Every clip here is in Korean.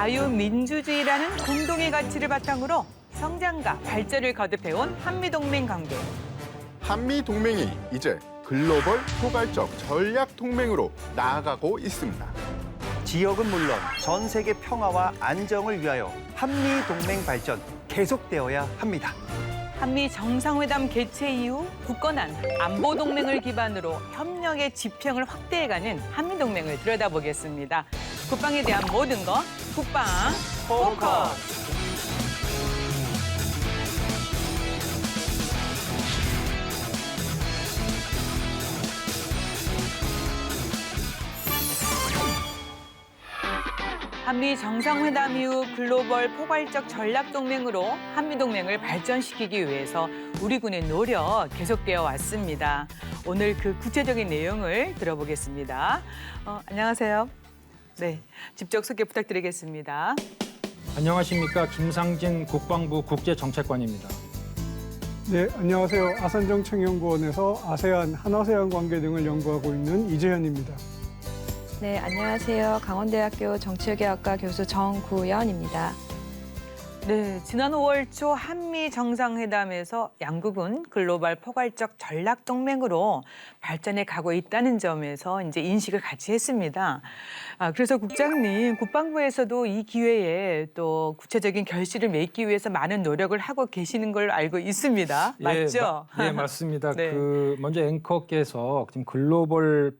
자유민주주의라는 공동의 가치를 바탕으로 성장과 발전을 거듭해온 한미동맹 관계. 한미동맹이 이제 글로벌 포괄적 전략 동맹으로 나아가고 있습니다. 지역은 물론 전 세계 평화와 안정을 위하여 한미 동맹 발전 계속되어야 합니다. 한미 정상회담 개최 이후 굳건한 안보 동맹을 기반으로 협력의 지평을 확대해가는 한미 동맹을 들여다보겠습니다. 국방에 대한 모든 것 국방 포커스. 한미 정상회담 이후 글로벌 포괄적 전략 동맹으로 한미 동맹을 발전시키기 위해서 우리 군의 노력 계속되어 왔습니다. 오늘 그 구체적인 내용을 들어보겠습니다. 안녕하세요. 네, 직접 소개 부탁드리겠습니다. 안녕하십니까. 김상진 국방부 국제정책관입니다. 네, 안녕하세요. 아산정책연구원에서 아세안, 한아세안 관계 등을 연구하고 있는 이재현입니다. 네, 안녕하세요. 강원대학교 정치외교학과 교수 정구연입니다. 네, 지난 5월 초 한미 정상회담에서 양국은 글로벌 포괄적 전략 동맹으로 발전해 가고 있다는 점에서 이제 인식을 같이 했습니다. 그래서 국장님, 국방부에서도 이 기회에 또 구체적인 결실을 맺기 위해서 많은 노력을 하고 계시는 걸로 알고 있습니다. 맞죠? 네, 맞습니다. 네. 먼저 앵커께서 지금 글로벌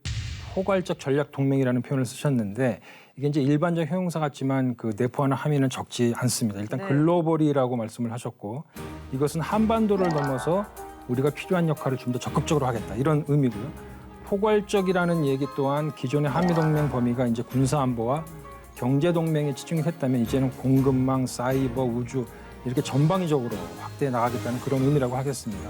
포괄적 전략 동맹이라는 표현을 쓰셨는데 이게 이제 일반적 형용사 같지만 그 내포하는 함의는 적지 않습니다. 일단 네. 글로벌이라고 말씀을 하셨고 이것은 한반도를 넘어서 우리가 필요한 역할을 좀 더 적극적으로 하겠다 이런 의미고요. 포괄적이라는 얘기 또한 기존의 한미동맹 범위가 이제 군사안보와 경제동맹에 치중이 됐다면 이제는 공급망, 사이버, 우주 이렇게 전방위적으로 확대해 나가겠다는 그런 의미라고 하겠습니다.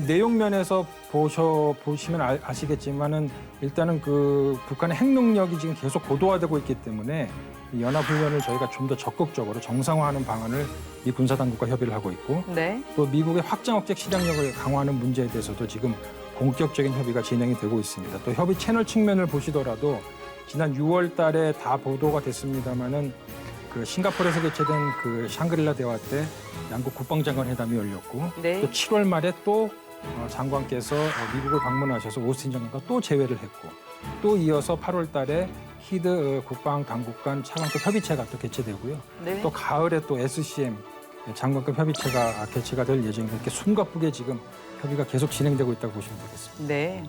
내용 면에서 보시면 아시겠지만은 일단은 그 북한의 핵 능력이 지금 계속 고도화되고 있기 때문에 이 연합훈련을 저희가 좀 더 적극적으로 정상화하는 방안을 이 군사당국과 협의를 하고 있고 네. 또 미국의 확장 억제 실행력을 강화하는 문제에 대해서도 지금 본격적인 협의가 진행이 되고 있습니다. 또 협의 채널 측면을 보시더라도 지난 6월 달에 다 보도가 됐습니다마는 그 싱가포르에서 개최된 그 샹그릴라 대화 때 양국 국방장관 회담이 열렸고 네. 또 7월 말에 또 장관께서 미국을 방문하셔서 오스틴 장관과 또 재회를 했고 또 이어서 8월 달에 히드 국방 당국 간 차관급 협의체가 또 개최되고요. 네. 또 가을에 또 SCM 장관급 협의체가 개최가 될 예정이고 이렇게 숨가쁘게 지금 협의가 계속 진행되고 있다고 보시면 되겠습니다. 네.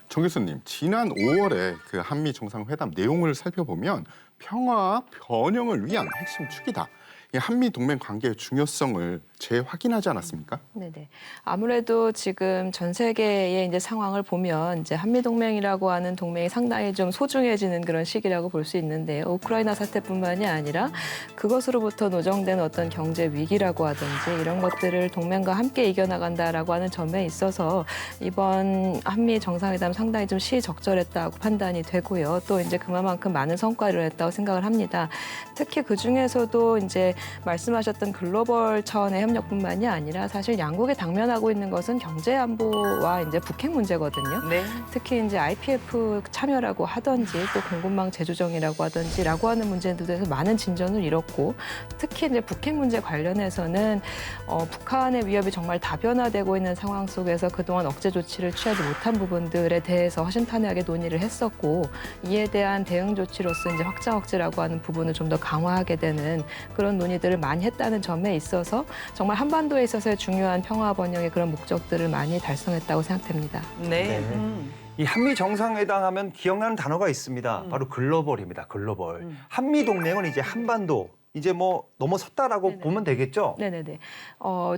정 교수님, 지난 5월에 그 한미 정상회담 내용을 살펴보면 평화와 번영을 위한 핵심 축이다. 이 한미 동맹 관계의 중요성을 재확인하지 않았습니까? 네네. 아무래도 지금 전 세계의 이제 상황을 보면 이제 한미 동맹이라고 하는 동맹이 상당히 좀 소중해지는 그런 시기라고 볼 수 있는데요. 우크라이나 사태뿐만이 아니라 그것으로부터 노정된 어떤 경제 위기라고 하든지 이런 것들을 동맹과 함께 이겨나간다라고 하는 점에 있어서 이번 한미 정상회담 상당히 좀 시적절했다고 판단이 되고요. 또 이제 그만큼 많은 성과를 냈다고 생각을 합니다. 특히 그 중에서도 이제 말씀하셨던 글로벌 차원의 협력뿐만이 아니라 사실 양국이 당면하고 있는 것은 경제 안보와 이제 북핵 문제거든요. 네. 특히 이제 IPF 참여라고 하든지 또 공급망 재조정이라고 하든지라고 하는 문제들에서 많은 진전을 이뤘고 특히 이제 북핵 문제 관련해서는 북한의 위협이 정말 다변화되고 있는 상황 속에서 그동안 억제 조치를 취하지 못한 부분들에 대해서 허심탄회하게 논의를 했었고 이에 대한 대응 조치로서 이제 확장 억제라고 하는 부분을 좀 더 강화하게 되는 그런 논의들을 많이 했다는 점에 있어서 정말 한반도에 있어서의 중요한 평화 번영의 그런 목적들을 많이 달성했다고 생각됩니다. 네. 네. 이 한미 정상회담 하면 기억나는 단어가 있습니다. 바로 글로벌입니다. 글로벌. 한미 동맹은 이제 한반도 이제 뭐 넘어섰다라고 네네. 보면 되겠죠? 네네네.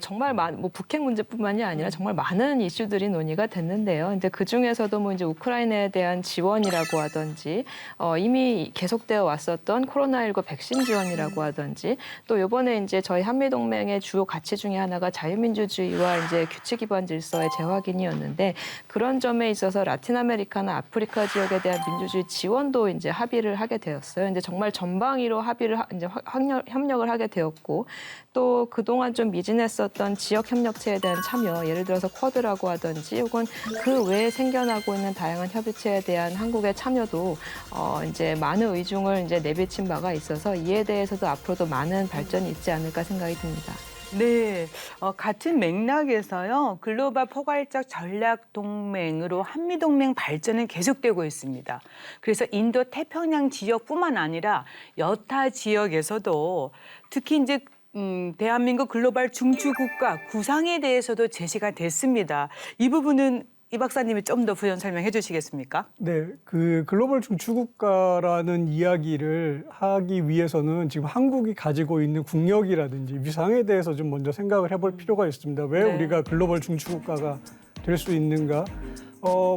정말 뭐 북핵 문제뿐만이 아니라 정말 많은 이슈들이 논의가 됐는데요. 근데 그 중에서도 뭐 이제 우크라이나에 대한 지원이라고 하든지 이미 계속되어 왔었던 코로나19 백신 지원이라고 하든지 또 이번에 이제 저희 한미 동맹의 주요 가치 중에 하나가 자유민주주의와 이제 규칙 기반 질서의 재확인이었는데 그런 점에 있어서 라틴 아메리카나 아프리카 지역에 대한 민주주의 지원도 이제 합의를 하게 되었어요. 이제 정말 전방위로 합의를 이제 협력을 하게 되었고 또 그동안 좀 미진했었던 지역 협력체에 대한 참여, 예를 들어서 쿼드라고 하든지 혹은 그 외에 생겨나고 있는 다양한 협의체에 대한 한국의 참여도 이제 많은 의중을 이제 내비친 바가 있어서 이에 대해서도 앞으로도 많은 발전이 있지 않을까 생각이 듭니다. 네, 같은 맥락에서요. 글로벌 포괄적 전략 동맹으로 한미 동맹 발전은 계속되고 있습니다. 그래서 인도 태평양 지역뿐만 아니라 여타 지역에서도 특히 이제 대한민국 글로벌 중추국가 구상에 대해서도 제시가 됐습니다. 이 부분은 이 박사님이 좀 더 부연 설명해 주시겠습니까? 네, 그 글로벌 중추국가라는 이야기를 하기 위해서는 지금 한국이 가지고 있는 국력이라든지 위상에 대해서 좀 먼저 생각을 해볼 필요가 있습니다. 왜 네. 우리가 글로벌 중추국가가 될 수 있는가?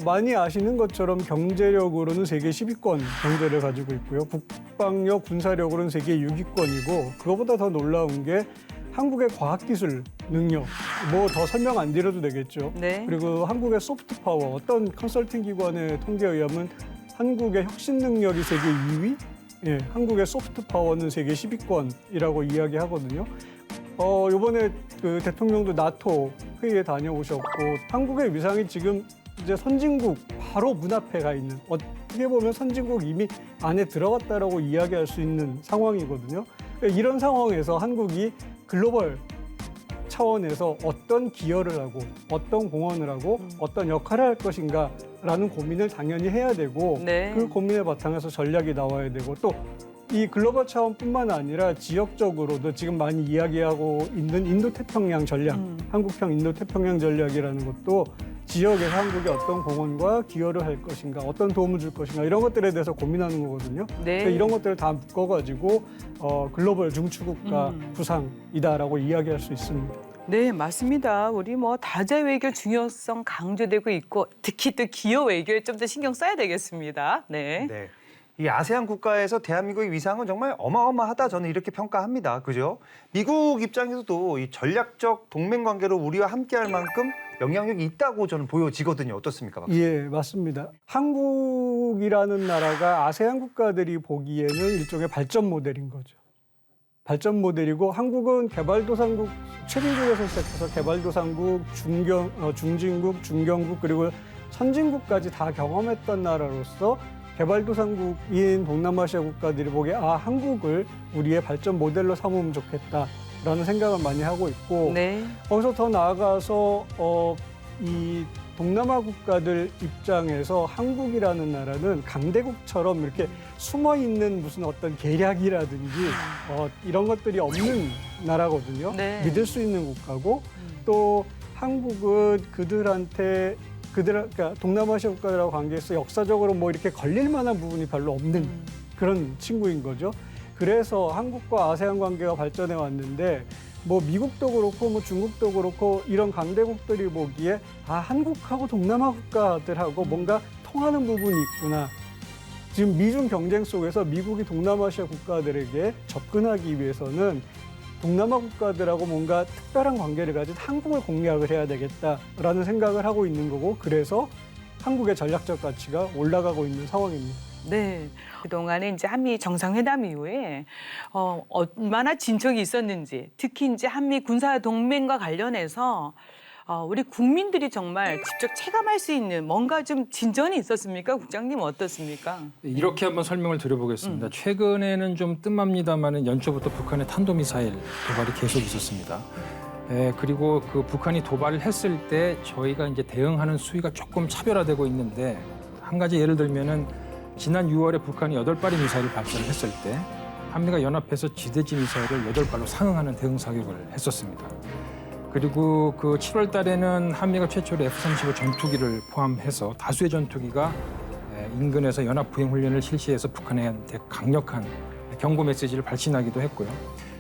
많이 아시는 것처럼 경제력으로는 세계 10위권 경제를 가지고 있고요. 국방력, 군사력으로는 세계 6위권이고 그거보다 더 놀라운 게 한국의 과학기술 능력, 뭐 더 설명 안 드려도 되겠죠. 네. 그리고 한국의 소프트 파워, 어떤 컨설팅 기관의 통계에 의하면 한국의 혁신 능력이 세계 2위, 예, 한국의 소프트 파워는 세계 10위권이라고 이야기하거든요. 이번에 그 대통령도 나토 회의에 다녀오셨고 한국의 위상이 지금 이제 선진국 바로 문 앞에 가 있는, 어떻게 보면 선진국 이미 안에 들어갔다라고 이야기할 수 있는 상황이거든요. 이런 상황에서 한국이 글로벌 차원에서 어떤 기여를 하고 어떤 공헌을 하고 어떤 역할을 할 것인가라는 고민을 당연히 해야 되고 네. 그 고민의 바탕에서 전략이 나와야 되고 또 이 글로벌 차원뿐만 아니라 지역적으로도 지금 많이 이야기하고 있는 인도태평양 전략, 한국형 인도태평양 전략이라는 것도 지역에서 한국이 어떤 공헌과 기여를 할 것인가, 어떤 도움을 줄 것인가 이런 것들에 대해서 고민하는 거거든요. 네. 그러니까 이런 것들을 다 묶어가지고 글로벌 중추국가 구상이다라고 이야기할 수 있습니다. 네, 맞습니다. 우리 뭐 다자 외교 중요성 강조되고 있고 특히 또 기여 외교에 좀 더 신경 써야 되겠습니다. 네. 네. 이 아세안 국가에서 대한민국의 위상은 정말 어마어마하다 저는 이렇게 평가합니다. 그죠? 미국 입장에서도 이 전략적 동맹 관계로 우리와 함께할 만큼 영향력이 있다고 저는 보여지거든요. 어떻습니까, 박사님? 예, 맞습니다. 한국이라는 나라가 아세안 국가들이 보기에는 일종의 발전 모델인 거죠. 발전 모델이고 한국은 개발도상국, 최빈국에서 시작해서 개발도상국, 중진국, 중경국 그리고 선진국까지 다 경험했던 나라로서 개발도상국인 동남아시아 국가들이 보기에 한국을 우리의 발전 모델로 삼으면 좋겠다라는 생각을 많이 하고 있고 네. 거기서 더 나아가서 이 동남아 국가들 입장에서 한국이라는 나라는 강대국처럼 이렇게 숨어 있는 무슨 어떤 계략이라든지 이런 것들이 없는 나라거든요. 네. 믿을 수 있는 국가고 또 한국은 그러니까 동남아시아 국가들하고 관계에서 역사적으로 뭐 이렇게 걸릴 만한 부분이 별로 없는 그런 친구인 거죠. 그래서 한국과 아세안 관계가 발전해 왔는데 뭐 미국도 그렇고 뭐 중국도 그렇고 이런 강대국들이 보기에 한국하고 동남아 국가들하고 뭔가 통하는 부분이 있구나. 지금 미중 경쟁 속에서 미국이 동남아시아 국가들에게 접근하기 위해서는 동남아 국가들하고 뭔가 특별한 관계를 가진 한국을 공략을 해야 되겠다라는 생각을 하고 있는 거고 그래서 한국의 전략적 가치가 올라가고 있는 상황입니다. 네. 그동안에 이제 한미 정상회담 이후에 얼마나 진척이 있었는지 특히 이제 한미 군사 동맹과 관련해서 우리 국민들이 정말 직접 체감할 수 있는 뭔가 좀 진전이 있었습니까? 국장님 어떻습니까? 이렇게 한번 설명을 드려보겠습니다. 최근에는 좀 뜸합니다만은 연초부터 북한의 탄도미사일 도발이 계속 있었습니다. 그리고 그 북한이 도발을 했을 때 저희가 이제 대응하는 수위가 조금 차별화되고 있는데 한 가지 예를 들면은 지난 6월에 북한이 8발의 미사일을 발사를 했을 때 한미가 연합해서 지대지 미사일을 8발로 상응하는 대응 사격을 했었습니다. 그리고 그 7월 달에는 한미가 최초로 F-35 전투기를 포함해서 다수의 전투기가 인근에서 연합 부행 훈련을 실시해서 북한한테 강력한 경고 메시지를 발신하기도 했고요.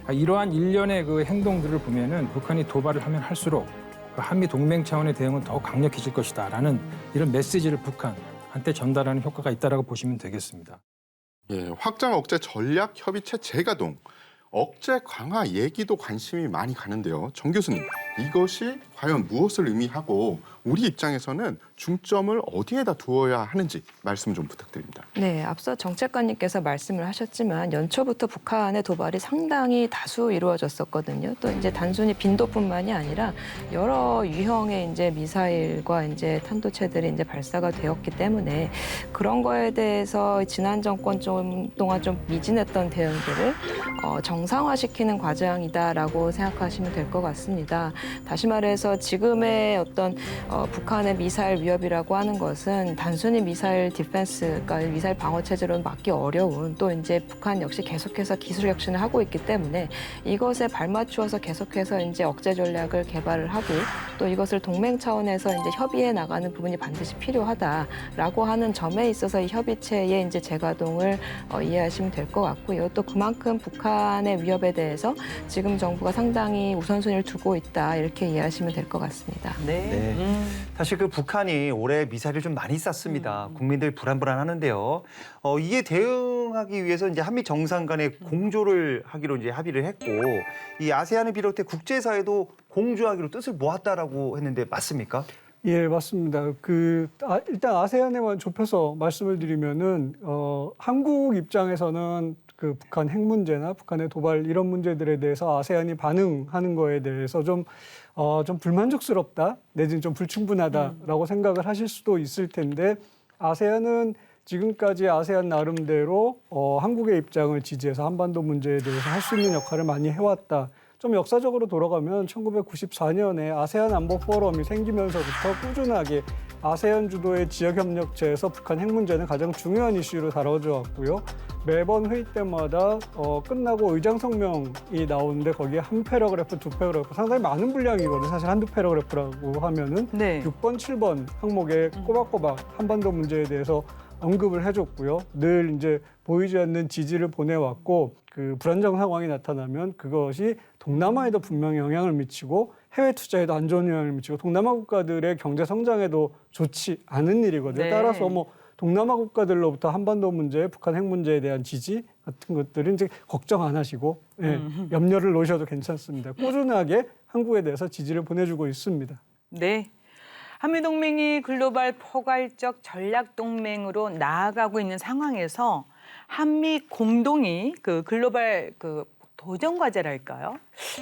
이러한 일련의 그 행동들을 보면은 북한이 도발을 하면 할수록 그 한미 동맹 차원의 대응은 더 강력해질 것이다라는 이런 메시지를 북한한테 전달하는 효과가 있다라고 보시면 되겠습니다. 예, 확장 억제 전략 협의체 재가동, 억제 강화 얘기도 관심이 많이 가는데요. 정 교수님, 이것이 과연 무엇을 의미하고 우리 입장에서는 중점을 어디에다 두어야 하는지 말씀 좀 부탁드립니다. 네, 앞서 정책관님께서 말씀을 하셨지만 연초부터 북한의 도발이 상당히 다수 이루어졌었거든요. 또 이제 단순히 빈도뿐만이 아니라 여러 유형의 이제 미사일과 이제 탄도체들이 이제 발사가 되었기 때문에 그런 거에 대해서 지난 정권 동안 좀 미진했던 대응들을 정상화시키는 과정이다라고 생각하시면 될 것 같습니다. 다시 말해서 지금의 어떤 북한의 미사일 위협이라고 하는 것은 단순히 미사일 디펜스, 그러니까 미사일 방어 체제로는 막기 어려운 또 이제 북한 역시 계속해서 기술 혁신을 하고 있기 때문에 이것에 발맞추어서 계속해서 이제 억제 전략을 개발을 하고 또 이것을 동맹 차원에서 이제 협의해 나가는 부분이 반드시 필요하다라고 하는 점에 있어서 이 협의체의 이제 재가동을 이해하시면 될 것 같고요. 또 그만큼 북한의 위협에 대해서 지금 정부가 상당히 우선순위를 두고 있다 이렇게 이해하시면 될 것 같습니다. 네. 네. 사실 그 북한이 올해 미사일을 좀 많이 쐈습니다. 국민들 불안불안하는데요. 이에 대응하기 위해서 이제 한미 정상 간의 공조를 하기로 이제 합의를 했고 이 아세안을 비롯해 국제사회도 공조하기로 뜻을 모았다라고 했는데 맞습니까? 예, 맞습니다. 일단 아세안에만 좁혀서 말씀을 드리면은 한국 입장에서는 그 북한 핵 문제나 북한의 도발 이런 문제들에 대해서 아세안이 반응하는 거에 대해서 좀 불만족스럽다 내지는 좀 불충분하다라고 생각을 하실 수도 있을 텐데 아세안은 지금까지 아세안 나름대로 한국의 입장을 지지해서 한반도 문제에 대해서 할 수 있는 역할을 많이 해왔다. 좀 역사적으로 돌아가면 1994년에 아세안 안보 포럼이 생기면서부터 꾸준하게 아세안 주도의 지역협력체에서 북한 핵 문제는 가장 중요한 이슈로 다뤄져 왔고요. 매번 회의 때마다 끝나고 의장 성명이 나오는데 거기에 한 패러그래프, 두 패러그래프 상당히 많은 분량이거든요. 사실 한두 패러그래프라고 하면은 네. 6번, 7번 항목에 꼬박꼬박 한반도 문제에 대해서 언급을 해줬고요. 늘 이제 보이지 않는 지지를 보내왔고 그 불안정 상황이 나타나면 그것이 동남아에도 분명히 영향을 미치고 해외 투자에도 안 좋은 영향을 미치고 동남아 국가들의 경제 성장에도 좋지 않은 일이거든요. 네. 따라서 뭐 동남아 국가들로부터 한반도 문제, 북한 핵 문제에 대한 지지 같은 것들은 이제 걱정 안 하시고 염려를 놓으셔도 괜찮습니다. 꾸준하게 한국에 대해서 지지를 보내주고 있습니다. 네. 한미동맹이 글로벌 포괄적 전략동맹으로 나아가고 있는 상황에서 한미 공동이 그 글로벌 그 도전 과제랄까요?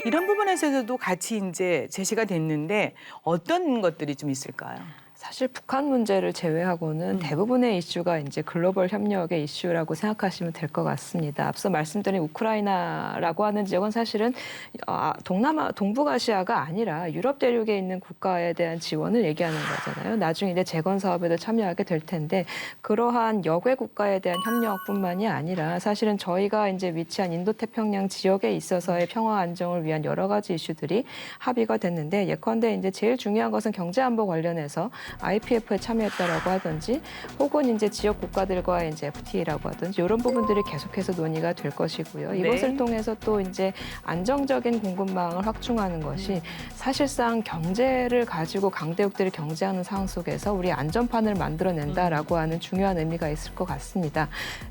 이런 부분에서도 같이 이제 제시가 됐는데 어떤 것들이 좀 있을까요? 사실 북한 문제를 제외하고는 대부분의 이슈가 이제 글로벌 협력의 이슈라고 생각하시면 될 것 같습니다. 앞서 말씀드린 우크라이나라고 하는 지역은 사실은 동북아시아가 아니라 유럽 대륙에 있는 국가에 대한 지원을 얘기하는 거잖아요. 나중에 이제 재건 사업에도 참여하게 될 텐데 그러한 역외 국가에 대한 협력뿐만이 아니라 사실은 저희가 이제 위치한 인도태평양 지역에 있어서의 평화 안정을 위한 여러 가지 이슈들이 합의가 됐는데 예컨대 이제 제일 중요한 것은 경제 안보 관련해서 IPF에 참여했다라고 하든지 혹은 이제 지역 국가들과 이제 FTA라고 하든지 이런 부분들이 계속해서 논의가 될 것이고요. 이것을 네. 통해서 또 이제 안정적인 공급망을 확충하는 것이 사실상 경제를 가지고 강대국들이 경제하는 상황 속에서 우리 안전판을 만들어낸다라고 하는 중요한 의미가 있을 것 같습니다.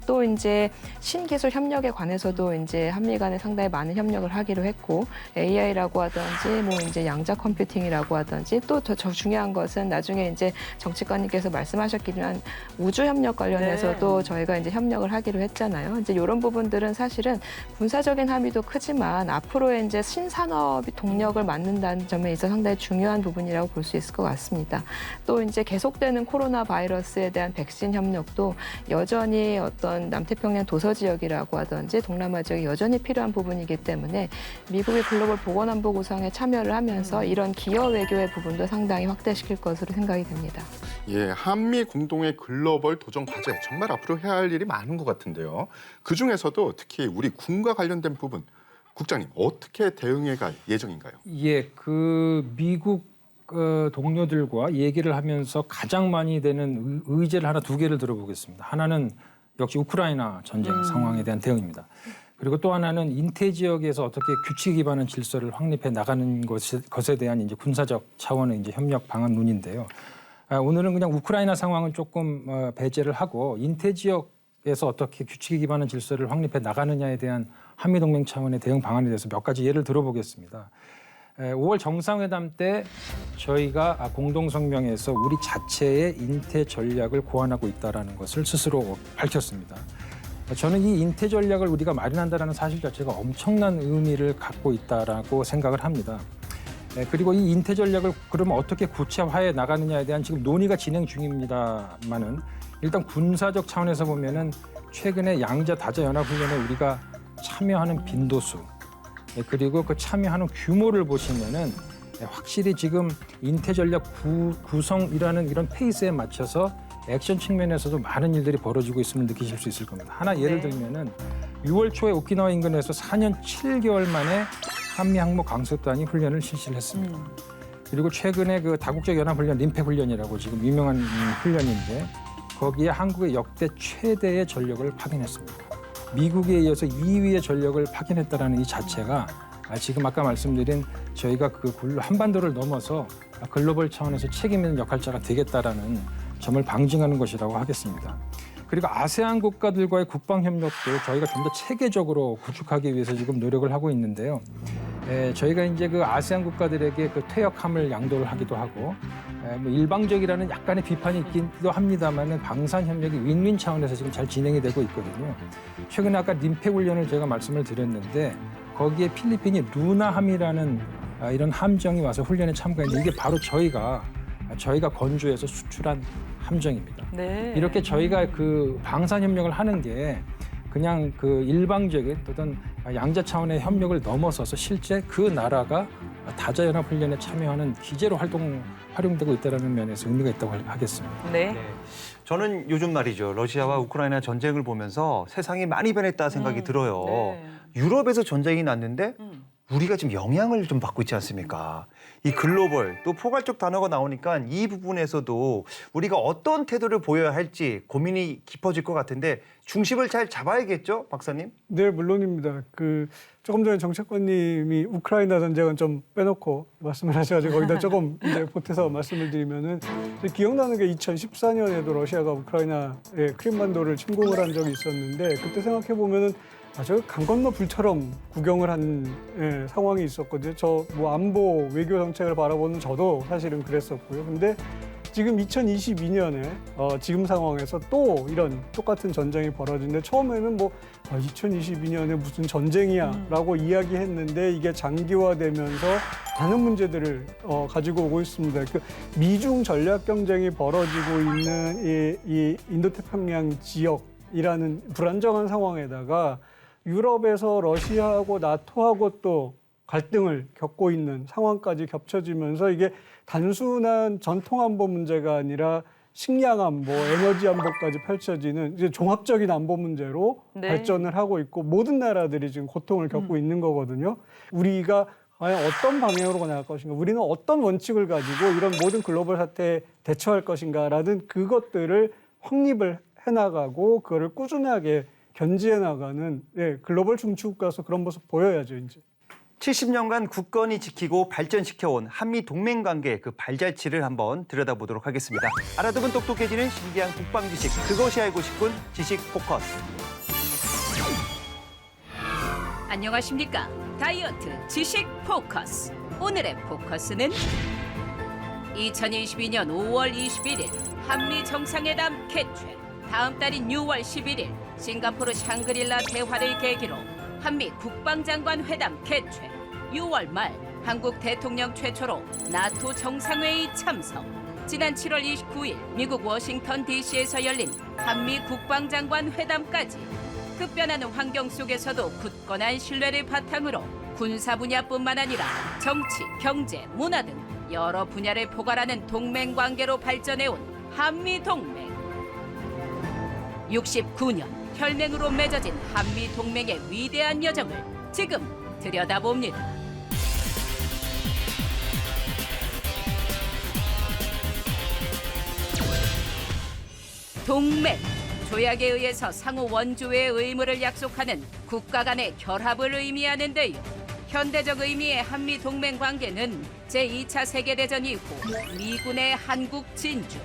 또 이제 신기술 협력에 관해서도 이제 한미 간에 상당히 많은 협력을 하기로 했고 AI라고 하든지 뭐 이제 양자 컴퓨팅이라고 하든지 또 더 중요한 것은 나중에 이제 정치관님께서 말씀하셨지만 우주 협력 관련해서도 저희가 이제 협력을 하기로 했잖아요. 이제 이런 부분들은 사실은 군사적인 함의도 크지만 앞으로의 이제 신산업 동력을 만든다는 점에 있어 상당히 중요한 부분이라고 볼 수 있을 것 같습니다. 또 이제 계속되는 코로나 바이러스에 대한 백신 협력도 여전히 어떤 남태평양 도서 지역이라고 하든지 동남아 지역이 여전히 필요한 부분이기 때문에 미국이 글로벌 보건안보 구성에 참여를 하면서 이런 기여 외교의 부분도 상당히 확대시킬 것으로 생각이 됩니다. 예, 한미 공동의 글로벌 도전 과제 정말 앞으로 해야 할 일이 많은 것 같은데요. 그 중에서도 특히 우리 군과 관련된 부분, 국장님 어떻게 대응해 갈 예정인가요? 예, 그 미국 동료들과 얘기를 하면서 가장 많이 되는 의제를 하나 두 개를 들어보겠습니다. 하나는 역시 우크라이나 전쟁 상황에 대한 대응입니다. 그리고 또 하나는 인태 지역에서 어떻게 규칙 기반한 질서를 확립해 나가는 것에 대한 이제 군사적 차원의 이제 협력 방안 논의인데요. 오늘은 그냥 우크라이나 상황은 조금 배제를 하고 인태 지역에서 어떻게 규칙 기반한 질서를 확립해 나가느냐에 대한 한미 동맹 차원의 대응 방안에 대해서 몇 가지 예를 들어보겠습니다. 5월 정상회담 때 저희가 공동성명에서 우리 자체의 인태 전략을 고안하고 있다는 것을 스스로 밝혔습니다. 저는 이 인태 전략을 우리가 마련한다는 사실 자체가 엄청난 의미를 갖고 있다라고 생각을 합니다. 그리고 이 인태 전략을 그러면 어떻게 구체화해 나가느냐에 대한 지금 논의가 진행 중입니다만은 일단 군사적 차원에서 보면은 최근에 양자 다자 연합 훈련에 우리가 참여하는 빈도수 그리고 그 참여하는 규모를 보시면은 확실히 지금 인태 전략 구성이라는 이런 페이스에 맞춰서 액션 측면에서도 많은 일들이 벌어지고 있음을 느끼실 수 있을 겁니다. 하나 예를 들면은 6월 초에 오키나와 인근에서 4년 7개월 만에 한미 항모 강습단이 훈련을 실시를 했습니다. 그리고 최근에 그 다국적 연합 훈련 림팩 훈련이라고 지금 유명한 훈련인데 거기에 한국의 역대 최대의 전력을 파견했습니다. 미국에 이어서 2위의 전력을 파견했다라는 이 자체가 지금 아까 말씀드린 저희가 그 한반도를 넘어서 글로벌 차원에서 책임 있는 역할자가 되겠다라는 점을 방증하는 것이라고 하겠습니다. 그리고 아세안 국가들과의 국방 협력도 저희가 좀 더 체계적으로 구축하기 위해서 지금 노력을 하고 있는데요. 저희가 이제 그 아세안 국가들에게 그 퇴역함을 양도를 하기도 하고 뭐 일방적이라는 약간의 비판이 있기도 합니다만은 방산 협력이 윈윈 차원에서 지금 잘 진행이 되고 있거든요. 최근에 아까 림팩 훈련을 제가 말씀을 드렸는데 거기에 필리핀이 루나함이라는 이런 함정이 와서 훈련에 참가했는데 이게 바로 저희가 건조해서 수출한 함정입니다. 네. 이렇게 저희가 그 방산 협력을 하는 게 그냥 그 일방적인 어떤 양자 차원의 협력을 넘어서서 실제 그 나라가 다자연합 훈련에 참여하는 기제로 활용되고 있다는 면에서 의미가 있다고 하겠습니다. 네. 저는 요즘 말이죠. 러시아와 우크라이나 전쟁을 보면서 세상이 많이 변했다 생각이 들어요. 네. 유럽에서 전쟁이 났는데 우리가 지금 영향을 좀 받고 있지 않습니까? 이 글로벌 또 포괄적 단어가 나오니까 이 부분에서도 우리가 어떤 태도를 보여야 할지 고민이 깊어질 것 같은데 중심을 잘 잡아야겠죠, 박사님? 네, 물론입니다. 조금 전에 정책관님이 우크라이나 전쟁은 좀 빼놓고 말씀을 하셔가지고 거기다 조금 이제 보태서 말씀을 드리면은 기억나는 게 2014년에도 러시아가 우크라이나의 크림반도를 침공을 한 적이 있었는데 그때 생각해 보면은 저 강 건너 불처럼 구경을 한 상황이 있었거든요. 저 뭐 안보 외교 정책을 바라보는 저도 사실은 그랬었고요. 근데 지금 2022년에 지금 상황에서 또 이런 똑같은 전쟁이 벌어지는데 처음에는 2022년에 무슨 전쟁이야라고 이야기했는데 이게 장기화되면서 많은 문제들을 가지고 오고 있습니다. 미중 전략 경쟁이 벌어지고 있는 이 인도태평양 지역이라는 불안정한 상황에다가 유럽에서 러시아하고 나토하고 또 갈등을 겪고 있는 상황까지 겹쳐지면서 이게 단순한 전통 안보 문제가 아니라 식량 안보, 에너지 안보까지 펼쳐지는 이제 종합적인 안보 문제로 네. 발전을 하고 있고 모든 나라들이 지금 고통을 겪고 있는 거거든요. 우리가 과연 어떤 방향으로 나갈 것인가, 우리는 어떤 원칙을 가지고 이런 모든 글로벌 사태에 대처할 것인가라는 그것들을 확립을 해나가고 그거를 꾸준하게 견지해 나가는 글로벌 중추국가로서 그런 모습 보여야죠, 이제. 70년간 굳건히 지키고 발전시켜온 한미 동맹 관계 그 발자취를 한번 들여다보도록 하겠습니다. 알아두면 똑똑해지는 신기한 국방 지식, 그것이 알고 싶은 지식 포커스. 안녕하십니까. 다이어트 지식 포커스. 오늘의 포커스는 2022년 5월 21일 한미 정상회담 개최. 다음 달인 6월 11일 싱가포르 샹그릴라 대화를 계기로 한미 국방장관 회담 개최. 6월 말 한국 대통령 최초로 나토 정상회의 참석. 지난 7월 29일 미국 워싱턴 DC에서 열린 한미 국방장관 회담까지 급변하는 환경 속에서도 굳건한 신뢰를 바탕으로 군사 분야뿐만 아니라 정치, 경제, 문화 등 여러 분야를 포괄하는 동맹 관계로 발전해온 한미 동맹. 69년 혈맹으로 맺어진 한미 동맹의 위대한 여정을 지금 들여다봅니다. 동맹, 조약에 의해서 상호 원조의 의무를 약속하는 국가 간의 결합을 의미하는데요. 현대적 의미의 한미 동맹 관계는 제2차 세계대전 이후 미군의 한국 진주,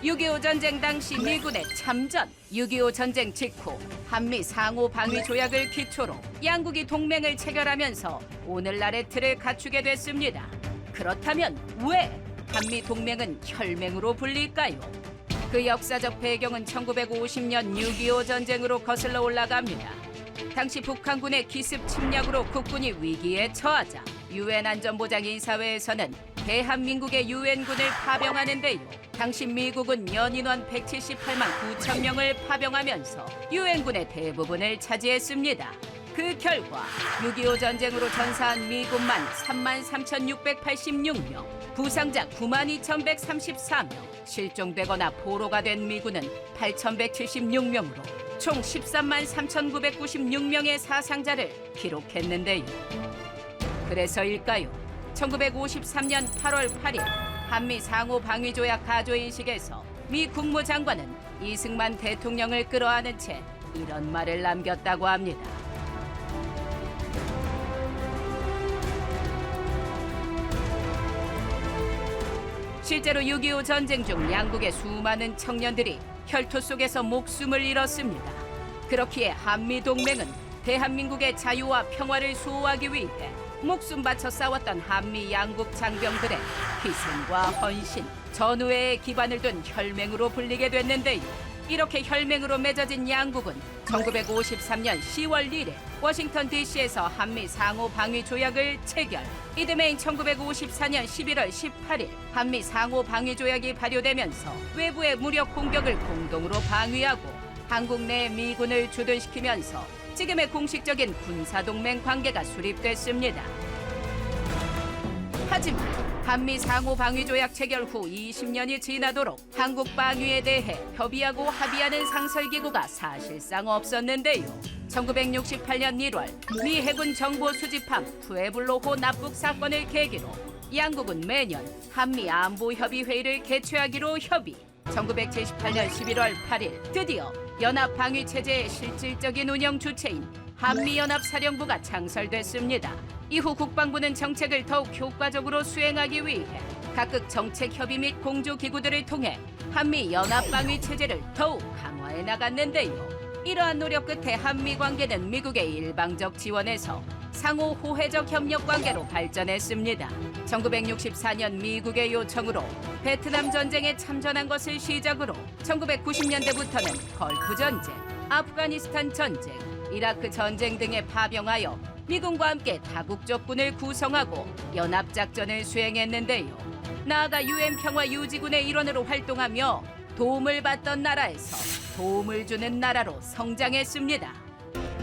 6.25 전쟁 당시 미군의 참전, 6.25 전쟁 직후 한미 상호 방위 조약을 기초로 양국이 동맹을 체결하면서 오늘날의 틀을 갖추게 됐습니다. 그렇다면 왜 한미 동맹은 혈맹으로 불릴까요? 그 역사적 배경은 1950년 6.25 전쟁으로 거슬러 올라갑니다. 당시 북한군의 기습 침략으로 국군이 위기에 처하자 유엔 안전보장이사회에서는 대한민국의 유엔군을 파병하는데요. 당시 미국은 연인원 178만 9천 명을 파병하면서 유엔군의 대부분을 차지했습니다. 그 결과 6.25 전쟁으로 전사한 미군만 3만 3,686명, 부상자 9만 2,134명, 실종되거나 포로가 된 미군은 8,176명으로 총 13만 3,996명의 사상자를 기록했는데요. 그래서일까요? 1953년 8월 8일 한미 상호 방위조약 가조인식에서 미 국무장관은 이승만 대통령을 끌어안은 채 이런 말을 남겼다고 합니다. 실제로 6.25 전쟁 중 양국의 수많은 청년들이 혈투 속에서 목숨을 잃었습니다. 그렇기에 한미동맹은 대한민국의 자유와 평화를 수호하기 위해 목숨 바쳐 싸웠던 한미 양국 장병들의 희생과 헌신, 전우회의 기반을 둔 혈맹으로 불리게 됐는데요. 이렇게 혈맹으로 맺어진 양국은 1953년 10월 1일 워싱턴 DC에서 한미 상호 방위 조약을 체결. 이듬해인 1954년 11월 18일 한미 상호 방위 조약이 발효되면서 외부의 무력 공격을 공동으로 방위하고 한국 내 미군을 주둔시키면서 지금의 공식적인 군사동맹 관계가 수립됐습니다. 하지만 한미 상호 방위 조약 체결 후 20년이 지나도록 한국 방위에 대해 협의하고 합의하는 상설기구가 사실상 없었는데요. 1968년 1월 미 해군 정보 수집함 푸에블로호 납북 사건을 계기로 양국은 매년 한미 안보 협의 회의를 개최하기로 협의. 1978년 11월 8일 드디어 연합 방위 체제의 실질적인 운영 주체인 한미연합사령부가 창설됐습니다. 이후 국방부는 정책을 더욱 효과적으로 수행하기 위해 각국 정책 협의 및 공조 기구들을 통해 한미 연합 방위 체제를 더욱 강화해 나갔는데요. 이러한 노력 끝에 한미 관계는 미국의 일방적 지원에서 상호 호혜적 협력 관계로 발전했습니다. 1964년 미국의 요청으로 베트남 전쟁에 참전한 것을 시작으로 1990년대부터는 걸프 전쟁, 아프가니스탄 전쟁, 이라크 전쟁 등에 파병하여 미군과 함께 다국적군을 구성하고 연합작전을 수행했는데요. 나아가 유엔 평화유지군의 일원으로 활동하며 도움을 받던 나라에서 도움을 주는 나라로 성장했습니다.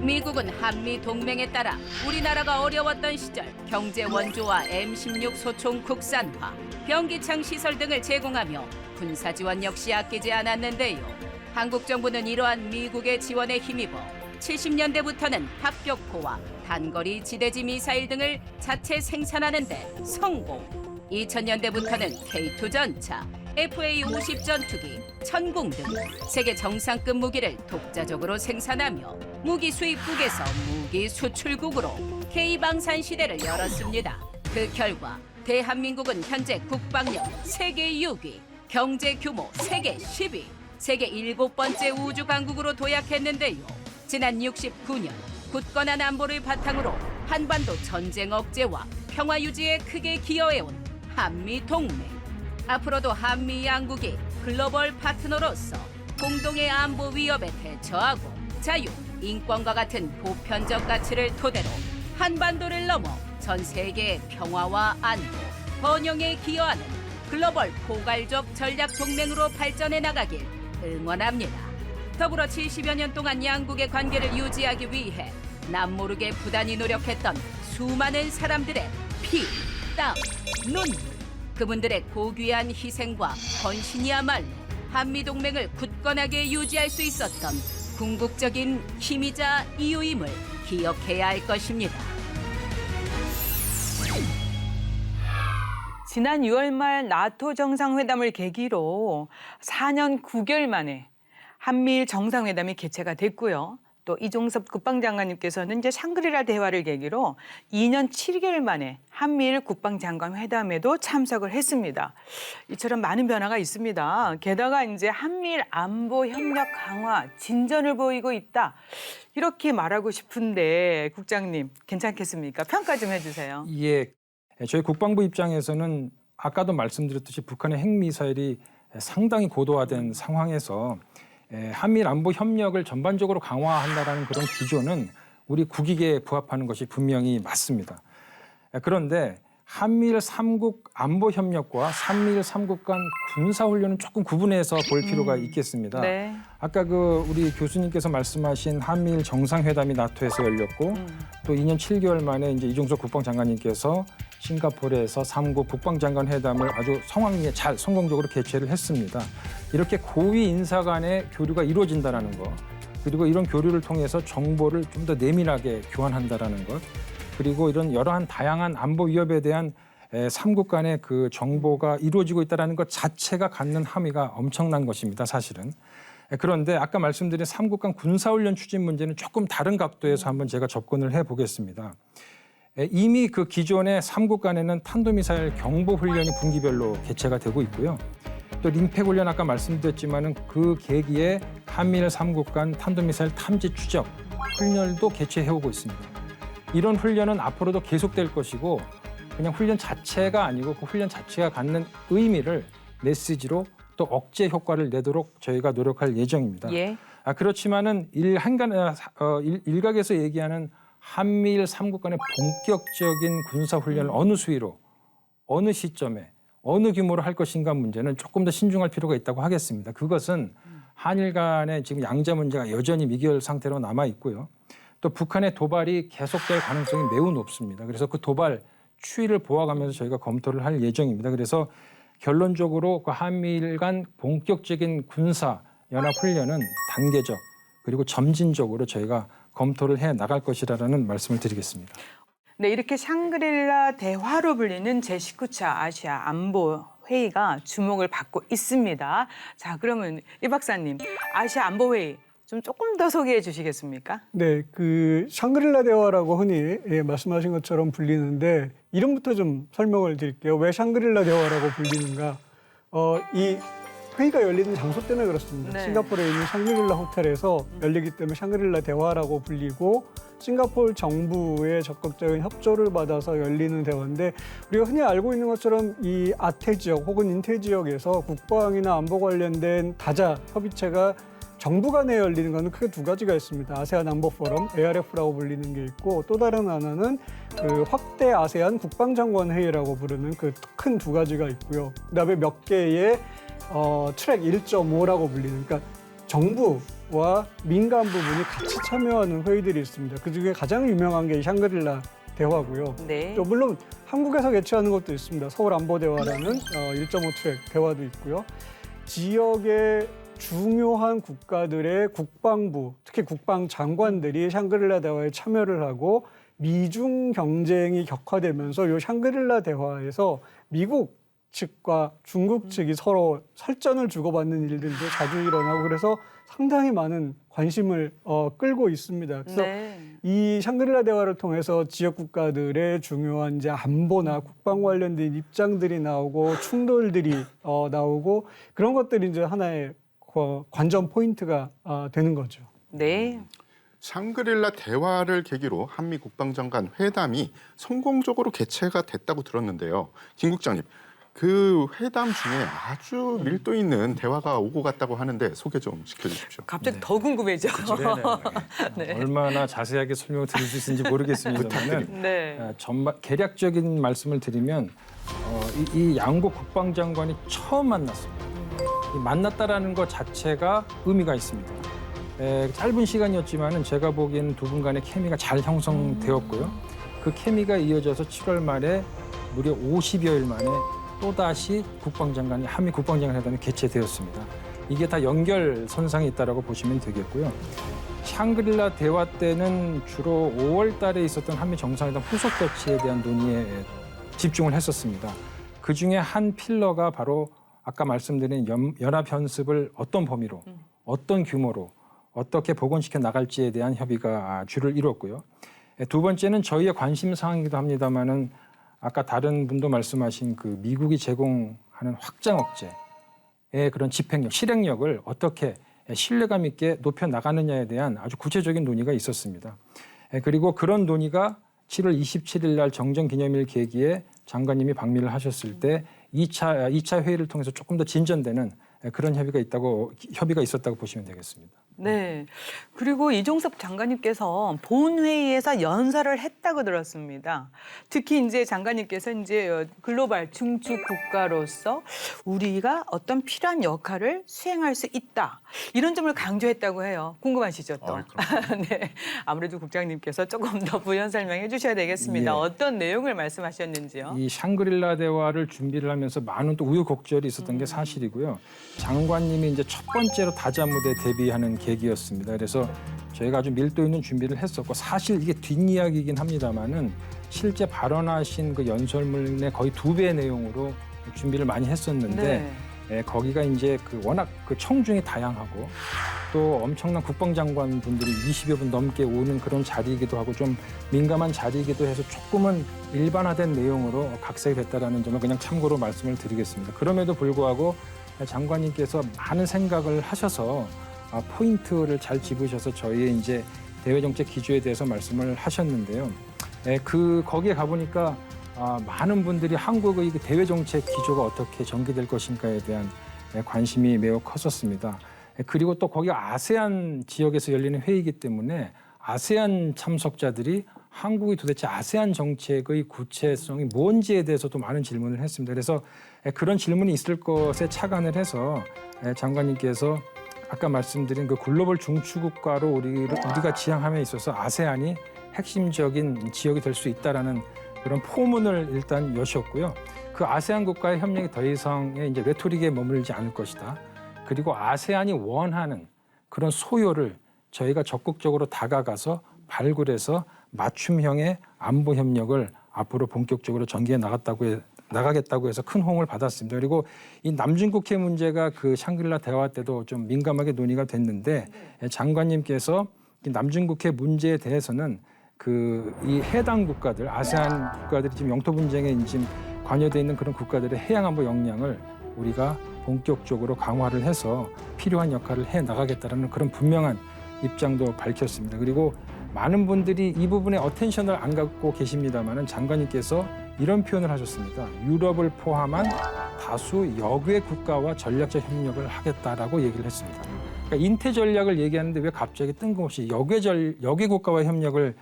미국은 한미 동맹에 따라 우리나라가 어려웠던 시절 경제 원조와 M16 소총 국산화, 병기창 시설 등을 제공하며 군사 지원 역시 아끼지 않았는데요. 한국 정부는 이러한 미국의 지원에 힘입어 70년대부터는 합격포와 단거리 지대지 미사일 등을 자체 생산하는 데 성공. 2000년대부터는 K2 전차, FA-50 전투기, 천궁 등 세계 정상급 무기를 독자적으로 생산하며 무기 수입국에서 무기 수출국으로 K방산 시대를 열었습니다. 그 결과 대한민국은 현재 국방력 세계 6위, 경제 규모 세계 10위, 세계 7번째 우주 강국으로 도약했는데요. 지난 69년 굳건한 안보를 바탕으로 한반도 전쟁 억제와 평화 유지에 크게 기여해온 한미 동맹. 앞으로도 한미 양국이 글로벌 파트너로서 공동의 안보 위협에 대처하고 자유, 인권과 같은 보편적 가치를 토대로 한반도를 넘어 전 세계의 평화와 안보, 번영에 기여하는 글로벌 포괄적 전략 동맹으로 발전해 나가길 응원합니다. 더불어 70여 년 동안 양국의 관계를 유지하기 위해 남모르게 부단히 노력했던 수많은 사람들의 피, 땀, 눈물, 그분들의 고귀한 희생과 헌신이야말로 한미동맹을 굳건하게 유지할 수 있었던 궁극적인 힘이자 이유임을 기억해야 할 것입니다. 지난 6월 말 나토 정상회담을 계기로 4년 9개월 만에 한미일 정상회담이 개최가 됐고요. 또 이종섭 국방장관님께서는 이제 샹그리라 대화를 계기로 2년 7개월 만에 한미일 국방장관 회담에도 참석을 했습니다. 이처럼 많은 변화가 있습니다. 게다가 이제 한미일 안보 협력 강화 진전을 보이고 있다. 이렇게 말하고 싶은데 국장님 괜찮겠습니까? 평가 좀 해주세요. 예, 저희 국방부 입장에서는 아까도 말씀드렸듯이 북한의 핵미사일이 상당히 고도화된 상황에서 한미일 안보 협력을 전반적으로 강화한다라는 그런 기조는 우리 국익에 부합하는 것이 분명히 맞습니다. 그런데 한미일 3국 안보 협력과 한미일 3국 간 군사 훈련은 조금 구분해서 볼 필요가 있겠습니다. 네. 아까 우리 교수님께서 말씀하신 한미일 정상회담이 나토에서 열렸고 또 2년 7개월 만에 이제 이종석 국방장관님께서 싱가포르에서 3국 국방장관 회담을 아주 성황리에 잘 성공적으로 개최를 했습니다. 이렇게 고위 인사 간의 교류가 이루어진다는 것, 그리고 이런 교류를 통해서 정보를 좀 더 내밀하게 교환한다는 것, 그리고 이런 여러한 다양한 안보 위협에 대한 3국 간의 그 정보가 이루어지고 있다는 것 자체가 갖는 함의가 엄청난 것입니다, 사실은. 그런데 아까 말씀드린 3국 간 군사훈련 추진 문제는 조금 다른 각도에서 한번 제가 접근을 해보겠습니다. 이미 그 기존의 3국 간에는 탄도미사일 경보훈련이 분기별로 개최가 되고 있고요. 또 림팩훈련 아까 말씀드렸지만은 그 계기에 한미일 3국 간 탄도미사일 탐지 추적 훈련도 개최해오고 있습니다. 이런 훈련은 앞으로도 계속될 것이고 그냥 훈련 자체가 아니고 그 훈련 자체가 갖는 의미를 메시지로 또 억제 효과를 내도록 저희가 노력할 예정입니다. 예. 그렇지만은 일각에서 얘기하는 한미일 3국 간의 본격적인 군사훈련을 어느 수위로, 어느 시점에, 어느 규모로 할 것인가 문제는 조금 더 신중할 필요가 있다고 하겠습니다. 그것은 한일 간의 지금 양자 문제가 여전히 미결 상태로 남아 있고요. 또 북한의 도발이 계속될 가능성이 매우 높습니다. 그래서 그 도발 추이를 보아가면서 저희가 검토를 할 예정입니다. 그래서 결론적으로 그 한미일 간 본격적인 군사 연합 훈련은 단계적 그리고 점진적으로 저희가 검토를 해 나갈 것이라는 말씀을 드리겠습니다. 네, 이렇게 샹그릴라 대화로 불리는 제19차 아시아 안보 회의가 주목을 받고 있습니다. 자, 그러면 이 박사님, 아시아 안보 회의 좀 조금 더 소개해 주시겠습니까? 네, 그 샹그릴라 대화라고 흔히 말씀하신 것처럼 불리는데 이름부터 좀 설명을 드릴게요. 왜 샹그릴라 대화라고 불리는가? 이 회의가 열리는 장소 때문에 그렇습니다. 네. 싱가포르에 있는 샹그릴라 호텔에서 열리기 때문에 샹그릴라 대화라고 불리고 싱가포르 정부의 적극적인 협조를 받아서 열리는 대화인데 우리가 흔히 알고 있는 것처럼 이 아태 지역 혹은 인태 지역에서 국방이나 안보 관련된 다자 협의체가 정부 간에 열리는 것은 크게 두 가지가 있습니다. 아세안 안보 포럼, ARF라고 불리는 게 있고 또 다른 하나는 그 확대 아세안 국방장관 회의라고 부르는 그 큰 두 가지가 있고요. 그다음에 몇 개의 트랙 1.5라고 불리는 그러니까 정부와 민간 부분이 같이 참여하는 회의들이 있습니다. 그중에 가장 유명한 게 샹그릴라 대화고요. 네. 또 물론 한국에서 개최하는 것도 있습니다. 서울 안보 대화라는 1.5 트랙 대화도 있고요. 지역의 중요한 국가들의 국방부, 특히 국방장관들이 샹그릴라 대화에 참여를 하고 미중 경쟁이 격화되면서 이 샹그릴라 대화에서 미국 측과 중국 측이 서로 설전을 주고받는 일들도 자주 일어나고 그래서 상당히 많은 관심을 끌고 있습니다. 그래서 네. 이 샹그릴라 대화를 통해서 지역 국가들의 중요한 이제 안보나 국방 관련된 입장들이 나오고 충돌들이 나오고 그런 것들이 이제 하나의 관전 포인트가 되는 거죠. 네. 샹그릴라 대화를 계기로 한미 국방장관 회담이 성공적으로 개최가 됐다고 들었는데요. 김 국장님, 그 회담 중에 아주 밀도 있는 대화가 오고 갔다고 하는데 소개 좀 시켜주십시오. 갑자기 더 궁금해져. 네. 얼마나 자세하게 설명을 드릴 수 있는지 모르겠습니다만은 네. 개략적인 말씀을 드리면 이 양국 국방장관이 처음 만났습니다. 이 만났다라는 것 자체가 의미가 있습니다. 짧은 시간이었지만은 제가 보기에는 두 분 간의 케미가 잘 형성되었고요. 그 케미가 이어져서 7월 말에 무려 50여일 만에 또다시 국방장관이 한미 국방장관 회담이 개최되었습니다. 이게 다 연결선상에 있다고 보시면 되겠고요. 샹그릴라 대화 때는 주로 5월 달에 있었던 한미 정상회담 후속 조치에 대한 논의에 집중을 했었습니다. 그중에 한 필러가 바로 아까 말씀드린 연합 연습을 어떤 범위로, 어떤 규모로, 어떻게 복원시켜 나갈지에 대한 협의가 주를 이뤘고요. 두 번째는 저희의 관심 사항이기도 합니다만은 아까 다른 분도 말씀하신 그 미국이 제공하는 확장 억제의 그런 집행력, 실행력을 어떻게 신뢰감 있게 높여 나가느냐에 대한 아주 구체적인 논의가 있었습니다. 그리고 그런 논의가 7월 27일 날 정전기념일 계기에 장관님이 방미를 하셨을 때 2차 회의를 통해서 조금 더 진전되는 그런 협의가 있었다고 보시면 되겠습니다. 네. 그리고 이종섭 장관님께서 본회의에서 연설을 했다고 들었습니다. 특히 이제 장관님께서 이제 글로벌 중추 국가로서 우리가 어떤 필요한 역할을 수행할 수 있다. 이런 점을 강조했다고 해요. 궁금하시죠, 또? 네. 아무래도 국장님께서 조금 더 부연 설명해 주셔야 되겠습니다. 예. 어떤 내용을 말씀하셨는지요? 이 샹그릴라 대화를 준비를 하면서 많은 또 우여곡절이 있었던 게 사실이고요. 장관님이 이제 첫 번째로 다자 무대 데뷔하는 계기였습니다. 그래서 저희가 아주 밀도 있는 준비를 했었고 사실 이게 뒷이야기이긴 합니다만은 실제 발언하신 그 연설문의 거의 2배의 내용으로 준비를 많이 했었는데 거기가 이제 그 워낙 그 청중이 다양하고 또 엄청난 국방장관 분들이 20여 분 넘게 오는 그런 자리이기도 하고 좀 민감한 자리이기도 해서 조금은 일반화된 내용으로 각색이 됐다라는 점을 그냥 참고로 말씀을 드리겠습니다. 그럼에도 불구하고 장관님께서 많은 생각을 하셔서 포인트를 잘 집으셔서 저희의 이제 대외정책 기조에 대해서 말씀을 하셨는데요. 거기에 가보니까 많은 분들이 한국의 그 대외정책 기조가 어떻게 전개될 것인가에 대한 관심이 매우 컸었습니다. 그리고 또 거기가 아세안 지역에서 열리는 회의이기 때문에 아세안 참석자들이 한국이 도대체 아세안 정책의 구체성이 뭔지에 대해서도 많은 질문을 했습니다. 그래서 그런 질문이 있을 것에 착안을 해서 장관님께서 아까 말씀드린 그 글로벌 중추국가로 우리가 지향함에 있어서 아세안이 핵심적인 지역이 될 수 있다라는 그런 포문을 일단 여셨고요. 그 아세안 국가의 협력이 더 이상의 이제 레토릭에 머물지 않을 것이다. 그리고 아세안이 원하는 그런 소요를 저희가 적극적으로 다가가서 발굴해서 맞춤형의 안보 협력을 앞으로 본격적으로 전개해 나가겠다고 해서 큰 호응을 받았습니다. 그리고 이 남중국해 문제가 그 샹그릴라 대화 때도 좀 민감하게 논의가 됐는데 장관님께서 이 남중국해 문제에 대해서는 이 해당 국가들, 아세안 국가들이 지금 영토 분쟁에 지금 관여돼 있는 그런 국가들의 해양 안보 역량을 우리가 본격적으로 강화를 해서 필요한 역할을 해 나가겠다라는 그런 분명한 입장도 밝혔습니다. 그리고 많은 분들이 이 부분에 어텐션을 안 갖고 계십니다만은 장관님께서 이런 표현을 하셨습니다. 유럽을 포함한 다수 역외 국가와 전략적 협력을 하겠다라고 얘기를 했습니다. 그러니까 인태 전략을 얘기하는데 왜 갑자기 뜬금없이 역외 국가와 협력을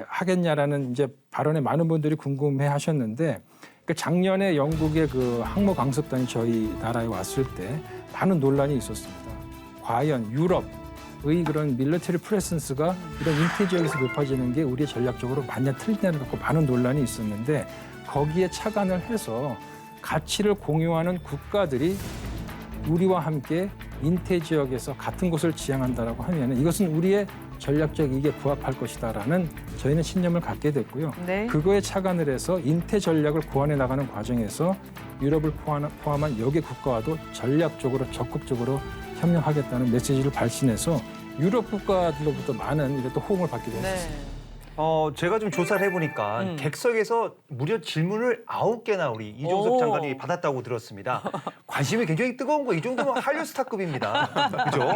하겠냐라는 이제 발언에 많은 분들이 궁금해하셨는데 작년에 영국의 그 항모 강습단이 저희 나라에 왔을 때 많은 논란이 있었습니다. 과연 유럽의 그런 밀리터리 프레센스가 이런 인태 지역에서 높아지는 게 우리의 전략적으로 맞냐 틀리냐를 갖고 많은 논란이 있었는데 거기에 착안을 해서 가치를 공유하는 국가들이 우리와 함께 인태 지역에서 같은 곳을 지향한다라고 하면 이것은 우리의 전략적 이익에 부합할 것이다라는 저희는 신념을 갖게 됐고요. 네. 그거에 착안을 해서 인태 전략을 고안해 나가는 과정에서 유럽을 포함한 여개 국가와도 전략적으로 적극적으로 협력하겠다는 메시지를 발신해서 유럽 국가들로부터 많은 또 호응을 받기도 했습니다. 제가 좀 조사를 해보니까 객석에서 무려 질문을 9개나 우리 이종섭 장관이 받았다고 들었습니다. 관심이 굉장히 뜨거운 거 이 정도면 한류 스타급입니다. 그죠?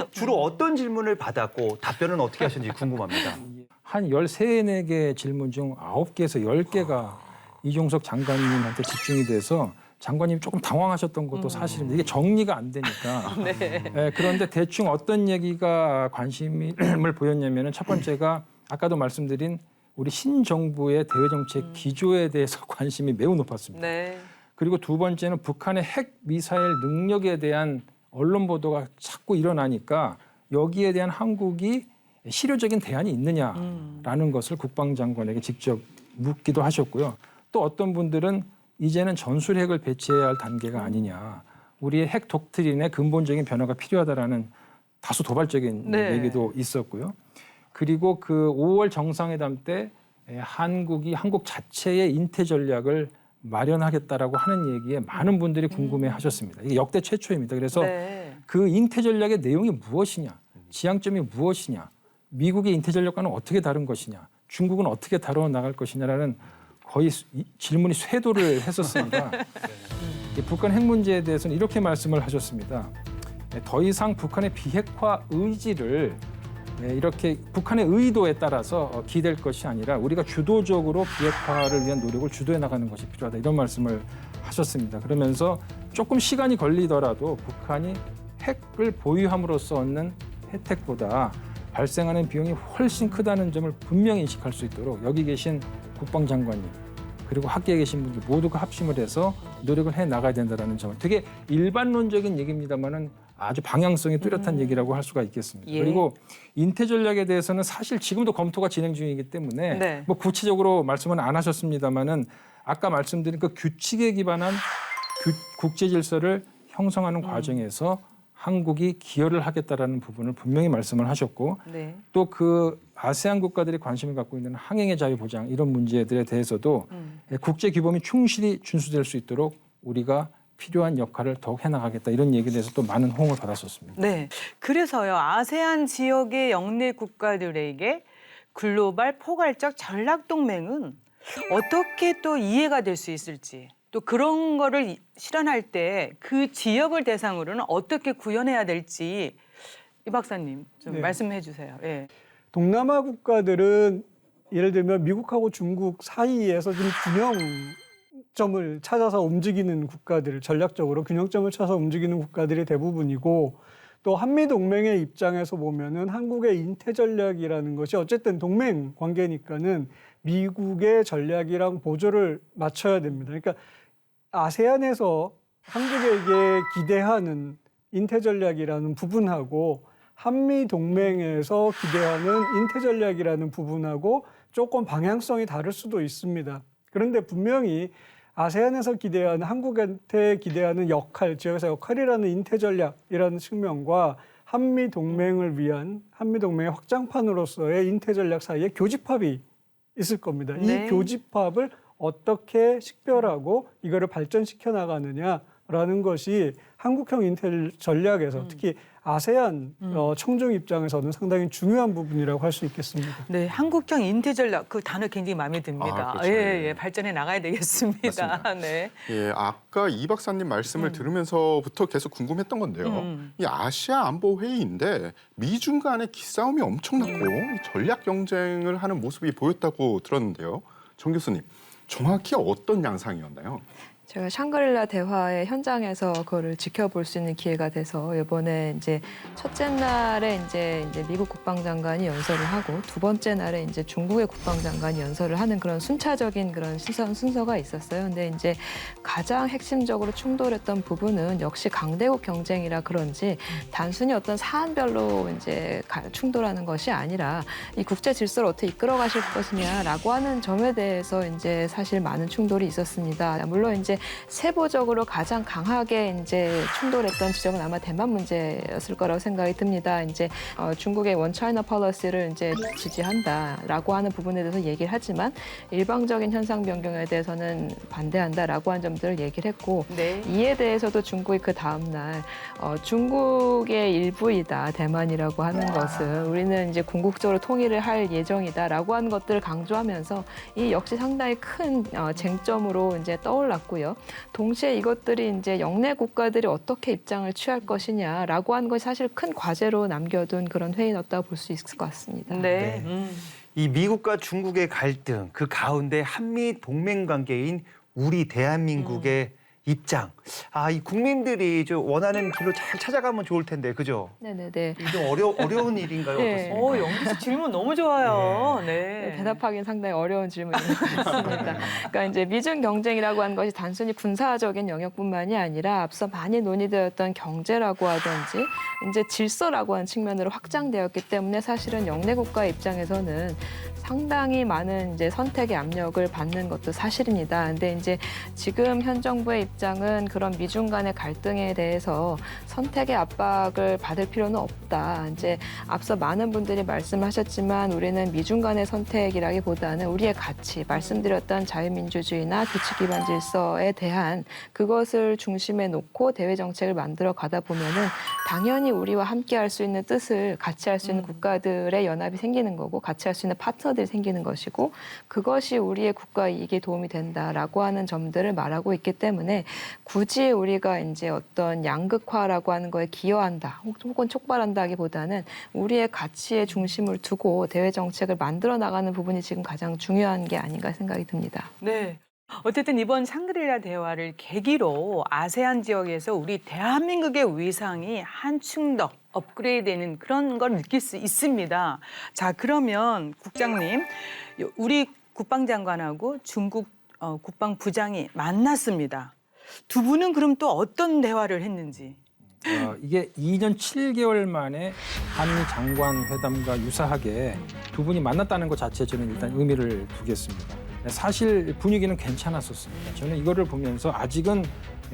주로 어떤 질문을 받았고 답변은 어떻게 하셨는지 궁금합니다. 한 13-14개 질문 중 9개에서 10개가 이종석 장관님한테 집중이 돼서 장관님이 조금 당황하셨던 것도 사실입니다. 이게 정리가 안 되니까. 그런데 대충 어떤 얘기가 관심을 보였냐면은 첫 번째가 아까도 말씀드린 우리 신정부의 대외정책 기조에 대해서 관심이 매우 높았습니다. 네. 그리고 두 번째는 북한의 핵 미사일 능력에 대한 언론 보도가 자꾸 일어나니까 여기에 대한 한국이 실효적인 대안이 있느냐라는 것을 국방장관에게 직접 묻기도 하셨고요. 또 어떤 분들은 이제는 전술핵을 배치해야 할 단계가 아니냐. 우리의 핵 독트린의 근본적인 변화가 필요하다라는 다소 도발적인 얘기도 있었고요. 그리고 그 5월 정상회담 때 한국 자체의 인태 전략을 마련하겠다라고 하는 얘기에 많은 분들이 궁금해하셨습니다. 이게 역대 최초입니다. 그래서 그 인태 전략의 내용이 무엇이냐, 지향점이 무엇이냐, 미국의 인태 전략과는 어떻게 다른 것이냐, 중국은 어떻게 다뤄 나갈 것이냐라는 거의 질문이 쇄도를 했었습니다. 이 북한 핵 문제에 대해서는 이렇게 말씀을 하셨습니다. 더 이상 북한의 비핵화 의지를 이렇게 북한의 의도에 따라서 기댈 것이 아니라 우리가 주도적으로 비핵화를 위한 노력을 주도해 나가는 것이 필요하다, 이런 말씀을 하셨습니다. 그러면서 조금 시간이 걸리더라도 북한이 핵을 보유함으로써 얻는 혜택보다 발생하는 비용이 훨씬 크다는 점을 분명히 인식할 수 있도록 여기 계신 국방장관님 그리고 학계에 계신 분들 모두가 합심을 해서 노력을 해 나가야 된다는 점을, 되게 일반론적인 얘기입니다만은 아주 방향성이 뚜렷한 얘기라고 할 수가 있겠습니다. 예. 그리고 인태 전략에 대해서는 사실 지금도 검토가 진행 중이기 때문에 네. 뭐 구체적으로 말씀은 안 하셨습니다만은 아까 말씀드린 그 규칙에 기반한 국제 질서를 형성하는 과정에서 한국이 기여를 하겠다라는 부분을 분명히 말씀을 하셨고, 네. 또 그 아세안 국가들이 관심을 갖고 있는 항행의 자유 보장 이런 문제들에 대해서도 국제 규범이 충실히 준수될 수 있도록 우리가 필요한 역할을 더욱 해나가겠다, 이런 얘기에 대해서 또 많은 호응을 받았었습니다. 네. 그래서요, 아세안 지역의 영내 국가들에게 글로벌 포괄적 전략 동맹은 어떻게 또 이해가 될 수 있을지, 또 그런 거를 실현할 때 그 지역을 대상으로는 어떻게 구현해야 될지 이 박사님 좀 네. 말씀해 주세요. 예. 동남아 국가들은 예를 들면 미국하고 중국 사이에서 좀 균형점을 찾아서 움직이는 국가들, 전략적으로 균형점을 찾아서 움직이는 국가들이 대부분이고, 또 한미동맹의 입장에서 보면은 한국의 인태 전략이라는 것이 어쨌든 동맹 관계니까는 미국의 전략이랑 보조를 맞춰야 됩니다. 그러니까 아세안에서 한국에게 기대하는 인태 전략이라는 부분하고 한미 동맹에서 기대하는 인태 전략이라는 부분하고 조금 방향성이 다를 수도 있습니다. 그런데 분명히 아세안에서 기대하는, 한국한테 기대하는 역할, 지역에서 역할이라는 인태 전략이라는 측면과 한미 동맹을 위한 한미 동맹의 확장판으로서의 인태 전략 사이에 교집합이 있을 겁니다. 네. 이 교집합을 어떻게 식별하고 이거를 발전시켜 나가느냐라는 것이 한국형 인텔 전략에서 특히 아세안 청중 입장에서는 상당히 중요한 부분이라고 할 수 있겠습니다. 네, 한국형 인태 전략 그 단어 굉장히 마음에 듭니다. 그렇죠. 예, 예, 발전해 나가야 되겠습니다. 맞습니다. 네. 예, 아까 이 박사님 말씀을 들으면서부터 계속 궁금했던 건데요. 이 아시아 안보 회의인데 미중 간의 기싸움이 엄청났고 이 전략 경쟁을 하는 모습이 보였다고 들었는데요. 정 교수님, 정확히 어떤 양상이었나요? 제가 샹그릴라 대화의 현장에서 그거를 지켜볼 수 있는 기회가 돼서 이번에 이제 첫째 날에 이제 미국 국방장관이 연설을 하고 두 번째 날에 이제 중국의 국방장관이 연설을 하는 그런 순차적인 그런 순서가 있었어요. 근데 이제 가장 핵심적으로 충돌했던 부분은 역시 강대국 경쟁이라 그런지 단순히 어떤 사안별로 이제 충돌하는 것이 아니라 이 국제 질서를 어떻게 이끌어 가실 것이냐라고 하는 점에 대해서 이제 사실 많은 충돌이 있었습니다. 물론 이제 세부적으로 가장 강하게 이제 충돌했던 지점은 아마 대만 문제였을 거라고 생각이 듭니다. 이제 중국의 원 차이나 폴리시를 이제 지지한다라고 하는 부분에 대해서 얘기를 하지만 일방적인 현상 변경에 대해서는 반대한다라고 하는 점들을 얘기를 했고, 네. 이에 대해서도 중국이 그 다음 날 중국의 일부이다 대만이라고 하는 것은 우리는 이제 궁극적으로 통일을 할 예정이다라고 하는 것들을 강조하면서 이 역시 상당히 큰 쟁점으로 이제 떠올랐고요. 동시에 이것들이 이제 영내 국가들이 어떻게 입장을 취할 것이냐라고 하는 것이 사실 큰 과제로 남겨둔 그런 회의였다고 볼 수 있을 것 같습니다. 네. 이 미국과 중국의 갈등, 그 가운데 한미 동맹 관계인 우리 대한민국의 입장. 이 국민들이 좀 원하는 길로 잘 찾아가면 좋을 텐데, 그죠? 네네네. 이게 좀 어려운 일인가요? 네. 어떻습니까? 영기 씨 질문 너무 좋아요. 네. 대답하기는 상당히 어려운 질문인 것 같습니다. 그러니까 이제 미중 경쟁이라고 하는 것이 단순히 군사적인 영역뿐만이 아니라 앞서 많이 논의되었던 경제라고 하든지 이제 질서라고 하는 측면으로 확장되었기 때문에 사실은 영내 국가 입장에서는 상당히 많은 이제 선택의 압력을 받는 것도 사실입니다. 근데 이제 지금 현 정부의 입장은 그런 미중 간의 갈등에 대해서 선택의 압박을 받을 필요는 없다. 이제 앞서 많은 분들이 말씀하셨지만 우리는 미중 간의 선택이라기보다는 우리의 가치, 말씀드렸던 자유민주주의나 규칙 기반 질서에 대한 그것을 중심에 놓고 대외 정책을 만들어 가다 보면은 당연히 우리와 함께 할 수 있는 뜻을 같이 할 수 있는 국가들의 연합이 생기는 거고 같이 할 수 있는 파트너들이 생기는 것이고 그것이 우리의 국가 이익에 도움이 된다라고 하는 점들을 말하고 있기 때문에 굳이 우리가 이제 어떤 양극화라고 하는 거에 기여한다 혹은 촉발한다기보다는 우리의 가치의 중심을 두고 대외 정책을 만들어 나가는 부분이 지금 가장 중요한 게 아닌가 생각이 듭니다. 네. 어쨌든 이번 샹그릴라 대화를 계기로 아세안 지역에서 우리 대한민국의 위상이 한층 더 업그레이드되는 그런 걸 느낄 수 있습니다. 자, 그러면 국장님, 우리 국방장관하고 중국 국방부장이 만났습니다. 두 분은 그럼 또 어떤 대화를 했는지? 이게 2년 7개월 만에 한미 장관 회담과 유사하게 두 분이 만났다는 것 자체에 저는 일단 의미를 두겠습니다. 사실 분위기는 괜찮았었습니다. 저는 이거를 보면서 아직은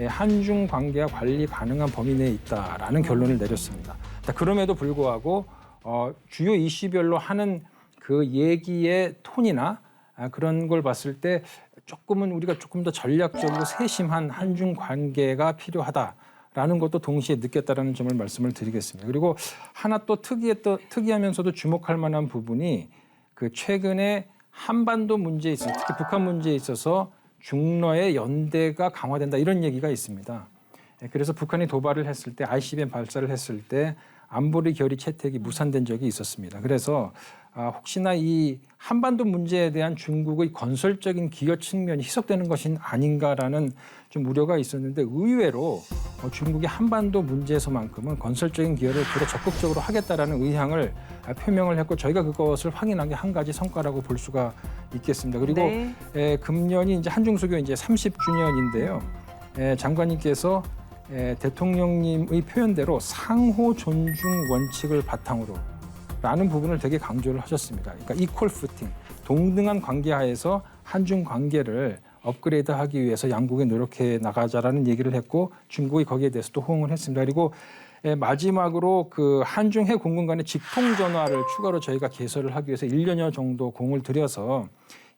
한중 관계가 관리 가능한 범위 내에 있다라는 결론을 내렸습니다. 그럼에도 불구하고 주요 이슈별로 하는 그 얘기의 톤이나 그런 걸 봤을 때 조금은 우리가 조금 더 전략적으로 세심한 한중 관계가 필요하다라는 것도 동시에 느꼈다라는 점을 말씀을 드리겠습니다. 그리고 하나 또 특이하면서도 주목할 만한 부분이 그 최근에 한반도 문제에 있어서 특히 북한 문제에 있어서 중러의 연대가 강화된다 이런 얘기가 있습니다. 그래서 북한이 도발을 했을 때 ICBM 발사를 했을 때 안보리 결의 채택이 무산된 적이 있었습니다. 그래서 혹시나 이 한반도 문제에 대한 중국의 건설적인 기여 측면이 희석되는 것이 아닌가라는 좀 우려가 있었는데 의외로 중국이 한반도 문제에서만큼은 건설적인 기여를 더 적극적으로 하겠다라는 의향을 표명을 했고 저희가 그것을 확인한 게 한 가지 성과라고 볼 수가 있겠습니다. 그리고 네. 금년이 이제 한중수교 이제 30주년인데요. 장관님께서 대통령님의 표현대로 상호 존중 원칙을 바탕으로 라는 부분을 되게 강조를 하셨습니다. 그러니까 이퀄 푸팅, 동등한 관계 하에서 한중 관계를 업그레이드하기 위해서 양국이 노력해 나가자라는 얘기를 했고 중국이 거기에 대해서도 호응을 했습니다. 그리고 마지막으로 그 한중 해 공군 간의 직통 전화를 추가로 저희가 개설을 하기 위해서 1년여 정도 공을 들여서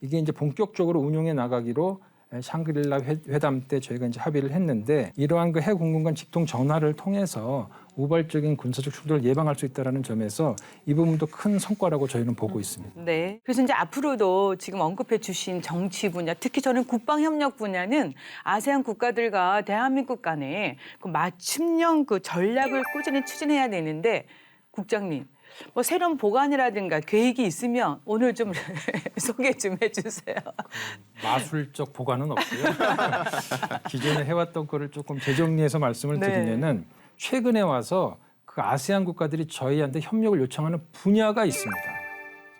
이게 이제 본격적으로 운용해 나가기로 샹그릴라 회담 때 저희가 이제 합의를 했는데 이러한 그 해 공군 간 직통 전화를 통해서 우발적인 군사적 충돌을 예방할 수 있다는 점에서 이 부분도 큰 성과라고 저희는 보고 있습니다. 네. 그래서 이제 앞으로도 지금 언급해 주신 정치 분야, 특히 저는 국방 협력 분야는 아세안 국가들과 대한민국 간에 그 맞춤형 그 전략을 꾸준히 추진해야 되는데 국장님, 뭐 새로운 보관이라든가 계획이 있으면 오늘 좀 소개 좀 해주세요. 마술적 보관은 없고요. 기존에 해왔던 거를 조금 재정리해서 말씀을 드리면은 최근에 와서 그 아세안 국가들이 저희한테 협력을 요청하는 분야가 있습니다.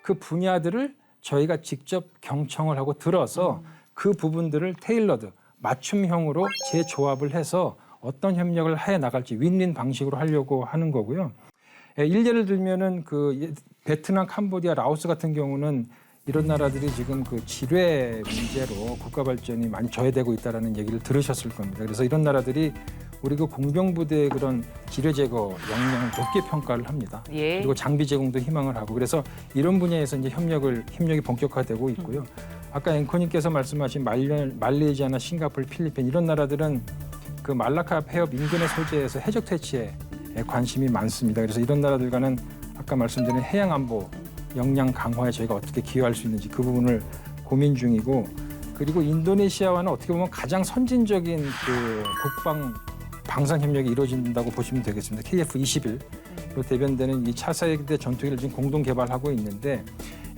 그 분야들을 저희가 직접 경청을 하고 들어서 그 부분들을 테일러드, 맞춤형으로 재조합을 해서 어떤 협력을 해 나갈지 윈윈 방식으로 하려고 하는 거고요. 일례를 들면은 그 베트남, 캄보디아, 라오스 같은 경우는 이런 나라들이 지금 그 질회 문제로 국가 발전이 많이 저해되고 있다라는 얘기를 들으셨을 겁니다. 그래서 이런 나라들이 우리 그 공병부대의 그런 질회 제거 역량을 높게 평가를 합니다. 예. 그리고 장비 제공도 희망을 하고 그래서 이런 분야에서 이제 협력이 본격화되고 있고요. 아까 앵커님께서 말씀하신 말레이시아나 싱가포르, 필리핀 이런 나라들은 그 말라카 해협 인근의 소재에서 해적 퇴치에 관심이 많습니다. 그래서 이런 나라들과는 아까 말씀드린 해양 안보 역량 강화에 저희가 어떻게 기여할 수 있는지 그 부분을 고민 중이고 그리고 인도네시아와는 어떻게 보면 가장 선진적인 그 국방 방산 협력이 이루어진다고 보시면 되겠습니다. KF-21로 대변되는 이 차세대 전투기를 지금 공동 개발하고 있는데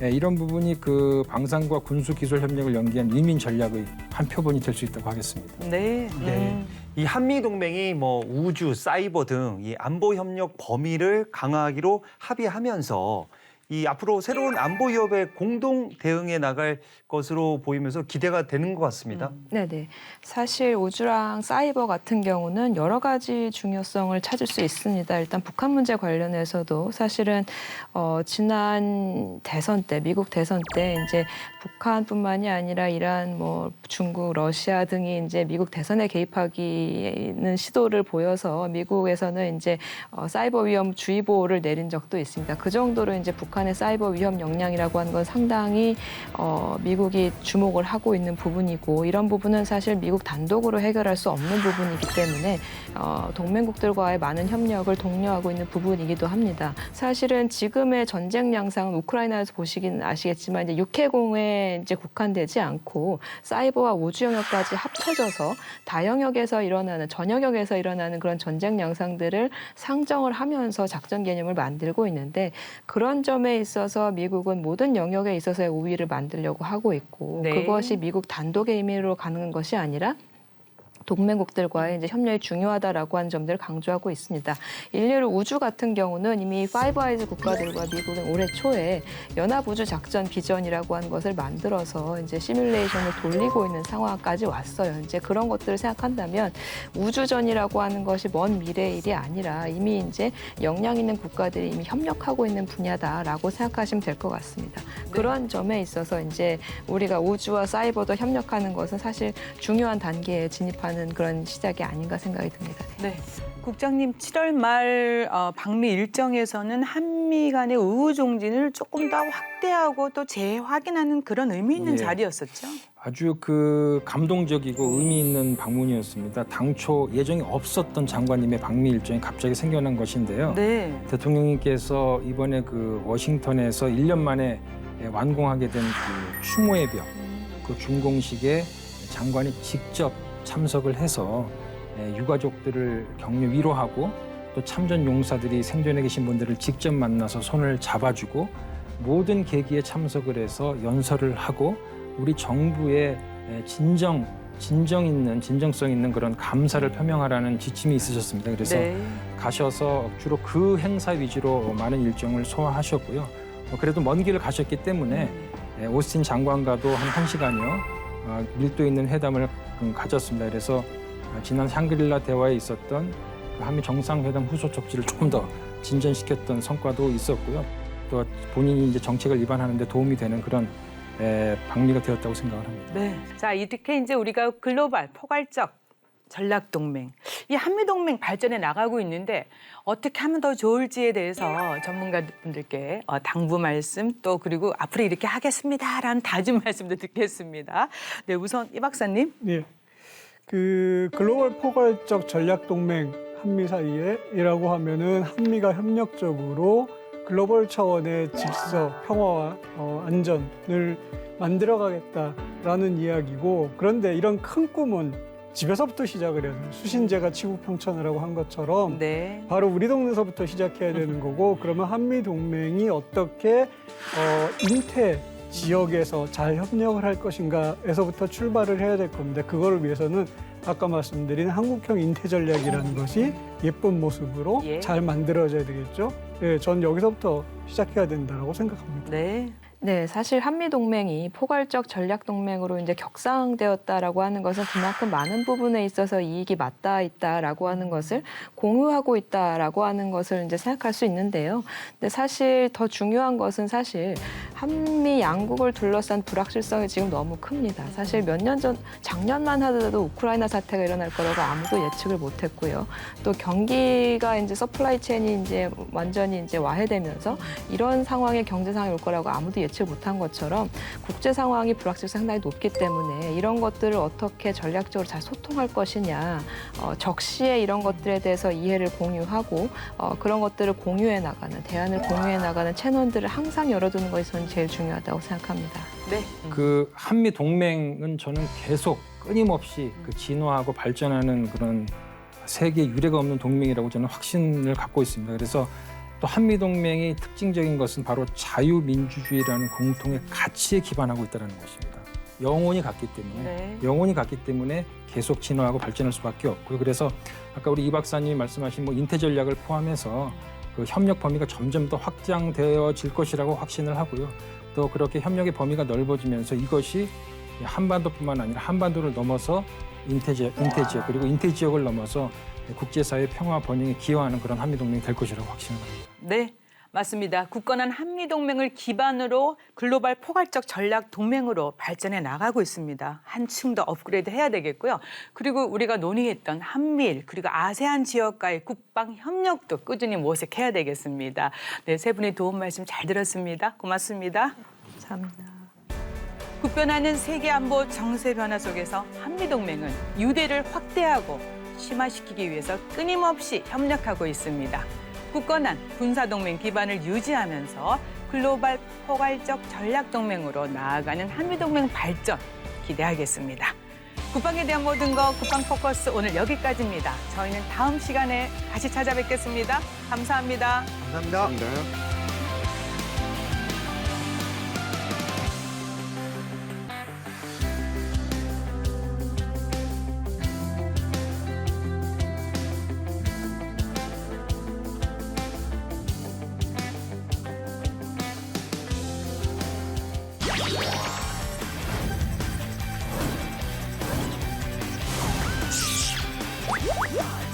이런 부분이 그 방산과 군수 기술 협력을 연계한 인민 전략의 한 표본이 될 수 있다고 하겠습니다. 네. 네. 이 한미 동맹이 뭐 우주, 사이버 등 이 안보 협력 범위를 강화하기로 합의하면서 이 앞으로 새로운 안보 위협에 공동 대응해 나갈 것으로 보이면서 기대가 되는 것 같습니다. 네네. 사실 우주랑 사이버 같은 경우는 여러 가지 중요성을 찾을 수 있습니다. 일단 북한 문제 관련해서도 사실은 지난 대선 때, 미국 대선 때 이제 북한뿐만이 아니라 이란, 뭐 중국, 러시아 등이 이제 미국 대선에 개입하기는 시도를 보여서 미국에서는 이제 사이버 위험 주의보를 내린 적도 있습니다. 그 정도로 이제 북한 북한의 사이버 위협 역량이라고 하는 건 상당히 미국이 주목을 하고 있는 부분이고 이런 부분은 사실 미국 단독으로 해결할 수 없는 부분이기 때문에 동맹국들과의 많은 협력을 독려하고 있는 부분이기도 합니다. 사실은 지금의 전쟁 양상은 우크라이나에서 보시긴 아시겠지만 이제 육해공에 이제 국한되지 않고 사이버와 우주 영역까지 합쳐져서 다영역에서 일어나는 전역에서 일어나는 그런 전쟁 양상들을 상정을 하면서 작전 개념을 만들고 있는데 그런 점에 있어서 미국은 모든 영역에 있어서의 우위를 만들려고 하고 있고 네. 그것이 미국 단독의 의미로 가는 것이 아니라 동맹국들과의 이제 협력이 중요하다라고 하는 점들을 강조하고 있습니다. 일례로 우주 같은 경우는 이미 파이브 아이즈 국가들과 미국은 올해 초에 연합 우주 작전 비전이라고 하는 것을 만들어서 이제 시뮬레이션을 돌리고 있는 상황까지 왔어요. 이제 그런 것들을 생각한다면 우주전이라고 하는 것이 먼 미래의 일이 아니라 이미 이제 역량 있는 국가들이 이미 협력하고 있는 분야다라고 생각하시면 될 것 같습니다. 그런 점에 있어서 이제 우리가 우주와 사이버도 협력하는 것은 사실 중요한 단계에 진입하는 그런 시작이 아닌가 생각이 듭니다. 네. 국장님 7월 말 방미 일정에서는 한미 간의 우호 종진을 조금 더 확대하고 또 재확인하는 그런 의미 있는 예. 자리였었죠. 아주 그 감동적이고 의미 있는 방문이었습니다. 당초 예정이 없었던 장관님의 방미 일정이 갑자기 생겨난 것인데요. 네. 대통령님께서 이번에 그 워싱턴에서 1년 만에 완공하게 된 그 추모의 벽, 그 준공식에 장관이 직접 참석을 해서 유가족들을 격려 위로하고 또 참전 용사들이 생존해 계신 분들을 직접 만나서 손을 잡아주고 모든 계기에 참석을 해서 연설을 하고 우리 정부의 진정성 있는 그런 감사를 표명하라는 지침이 있으셨습니다. 그래서 네. 가셔서 주로 그 행사 위주로 많은 일정을 소화하셨고요. 그래도 먼 길을 가셨기 때문에 오스틴 장관과도 한 1시간여 밀도 있는 회담을 가졌습니다. 그래서 지난 샹그릴라 대화에 있었던 그 한미 정상회담 후속 쪽지를 조금 더 진전시켰던 성과도 있었고요. 또 본인이 이제 정책을 입안하는 데 도움이 되는 그런 방미가 되었다고 생각을 합니다. 네. 자, 이렇게 이제 우리가 글로벌 포괄적 전략 동맹, 이 한미 동맹 발전해 나가고 있는데 어떻게 하면 더 좋을지에 대해서 전문가분들께 당부 말씀 또 그리고 앞으로 이렇게 하겠습니다라는 다짐 말씀도 듣겠습니다. 네, 우선 이 박사님. 예. 그 글로벌 포괄적 전략 동맹 한미 사이에이라고 하면은 한미가 협력적으로 글로벌 차원의 질서, 평화와 안전을 만들어가겠다라는 이야기고 그런데 이런 큰 꿈은 집에서부터 시작을 해야 돼요. 수신제가 치국평천이라고 한 것처럼 네. 바로 우리 동네에서부터 시작해야 되는 거고 그러면 한미 동맹이 어떻게 인태 지역에서 잘 협력을 할 것인가에서부터 출발을 해야 될 겁니다. 그거를 위해서는 아까 말씀드린 한국형 인태 전략이라는 것이 예쁜 모습으로 예. 잘 만들어져야 되겠죠. 예, 전 여기서부터 시작해야 된다고 생각합니다. 네. 네, 사실 한미 동맹이 포괄적 전략 동맹으로 이제 격상되었다라고 하는 것은 그만큼 많은 부분에 있어서 이익이 맞닿아 있다라고 하는 것을 공유하고 있다라고 하는 것을 이제 생각할 수 있는데요. 근데 사실 더 중요한 것은 사실 한미 양국을 둘러싼 불확실성이 지금 너무 큽니다. 사실 몇 년 전, 작년만 하더라도 우크라이나 사태가 일어날 거라고 아무도 예측을 못했고요. 또 경기가 이제 서플라이 체인이 이제 완전히 이제 와해되면서 이런 상황에 경제 상황이 올 거라고 아무도 예측을 못한 것처럼 국제 상황이 불확실성이 상당히 높기 때문에 이런 것들을 어떻게 전략적으로 잘 소통할 것이냐, 적시에 이런 것들에 대해서 이해를 공유하고 그런 것들을 공유해 나가는, 대안을 공유해 나가는 채널들을 항상 열어두는 것이 저는 제일 중요하다고 생각합니다. 네. 그 한미 동맹은 저는 계속 끊임없이 그 진화하고 발전하는 그런 세계 유례가 없는 동맹이라고 저는 확신을 갖고 있습니다. 그래서 또 한미 동맹이 특징적인 것은 바로 자유민주주의라는 공통의 가치에 기반하고 있다는 것입니다. 영혼이 같기 때문에 네. 영혼이 같기 때문에 계속 진화하고 발전할 수밖에 없고요. 그래서 아까 우리 이 박사님이 말씀하신 뭐 인태 전략을 포함해서 그 협력 범위가 점점 더 확장되어질 것이라고 확신을 하고요. 또 그렇게 협력의 범위가 넓어지면서 이것이 한반도뿐만 아니라 한반도를 넘어서 인태 지역 그리고 인태 지역을 넘어서 국제사회 평화 번영에 기여하는 그런 한미 동맹이 될 것이라고 확신을 합니다. 네. 맞습니다. 굳건한 한미동맹을 기반으로 글로벌 포괄적 전략 동맹으로 발전해 나가고 있습니다. 한층 더 업그레이드 해야 되겠고요. 그리고 우리가 논의했던 한미일 그리고 아세안 지역과의 국방 협력도 꾸준히 모색해야 되겠습니다. 네, 세 분의 도움 말씀 잘 들었습니다. 고맙습니다. 감사합니다. 급변하는 세계 안보 정세 변화 속에서 한미동맹은 유대를 확대하고 심화시키기 위해서 끊임없이 협력하고 있습니다. 굳건한 군사동맹 기반을 유지하면서 글로벌 포괄적 전략동맹으로 나아가는 한미동맹 발전 기대하겠습니다. 국방에 대한 모든 것 국방 포커스 오늘 여기까지입니다. 저희는 다음 시간에 다시 찾아뵙겠습니다. 감사합니다. 감사합니다. 감사합니다. 야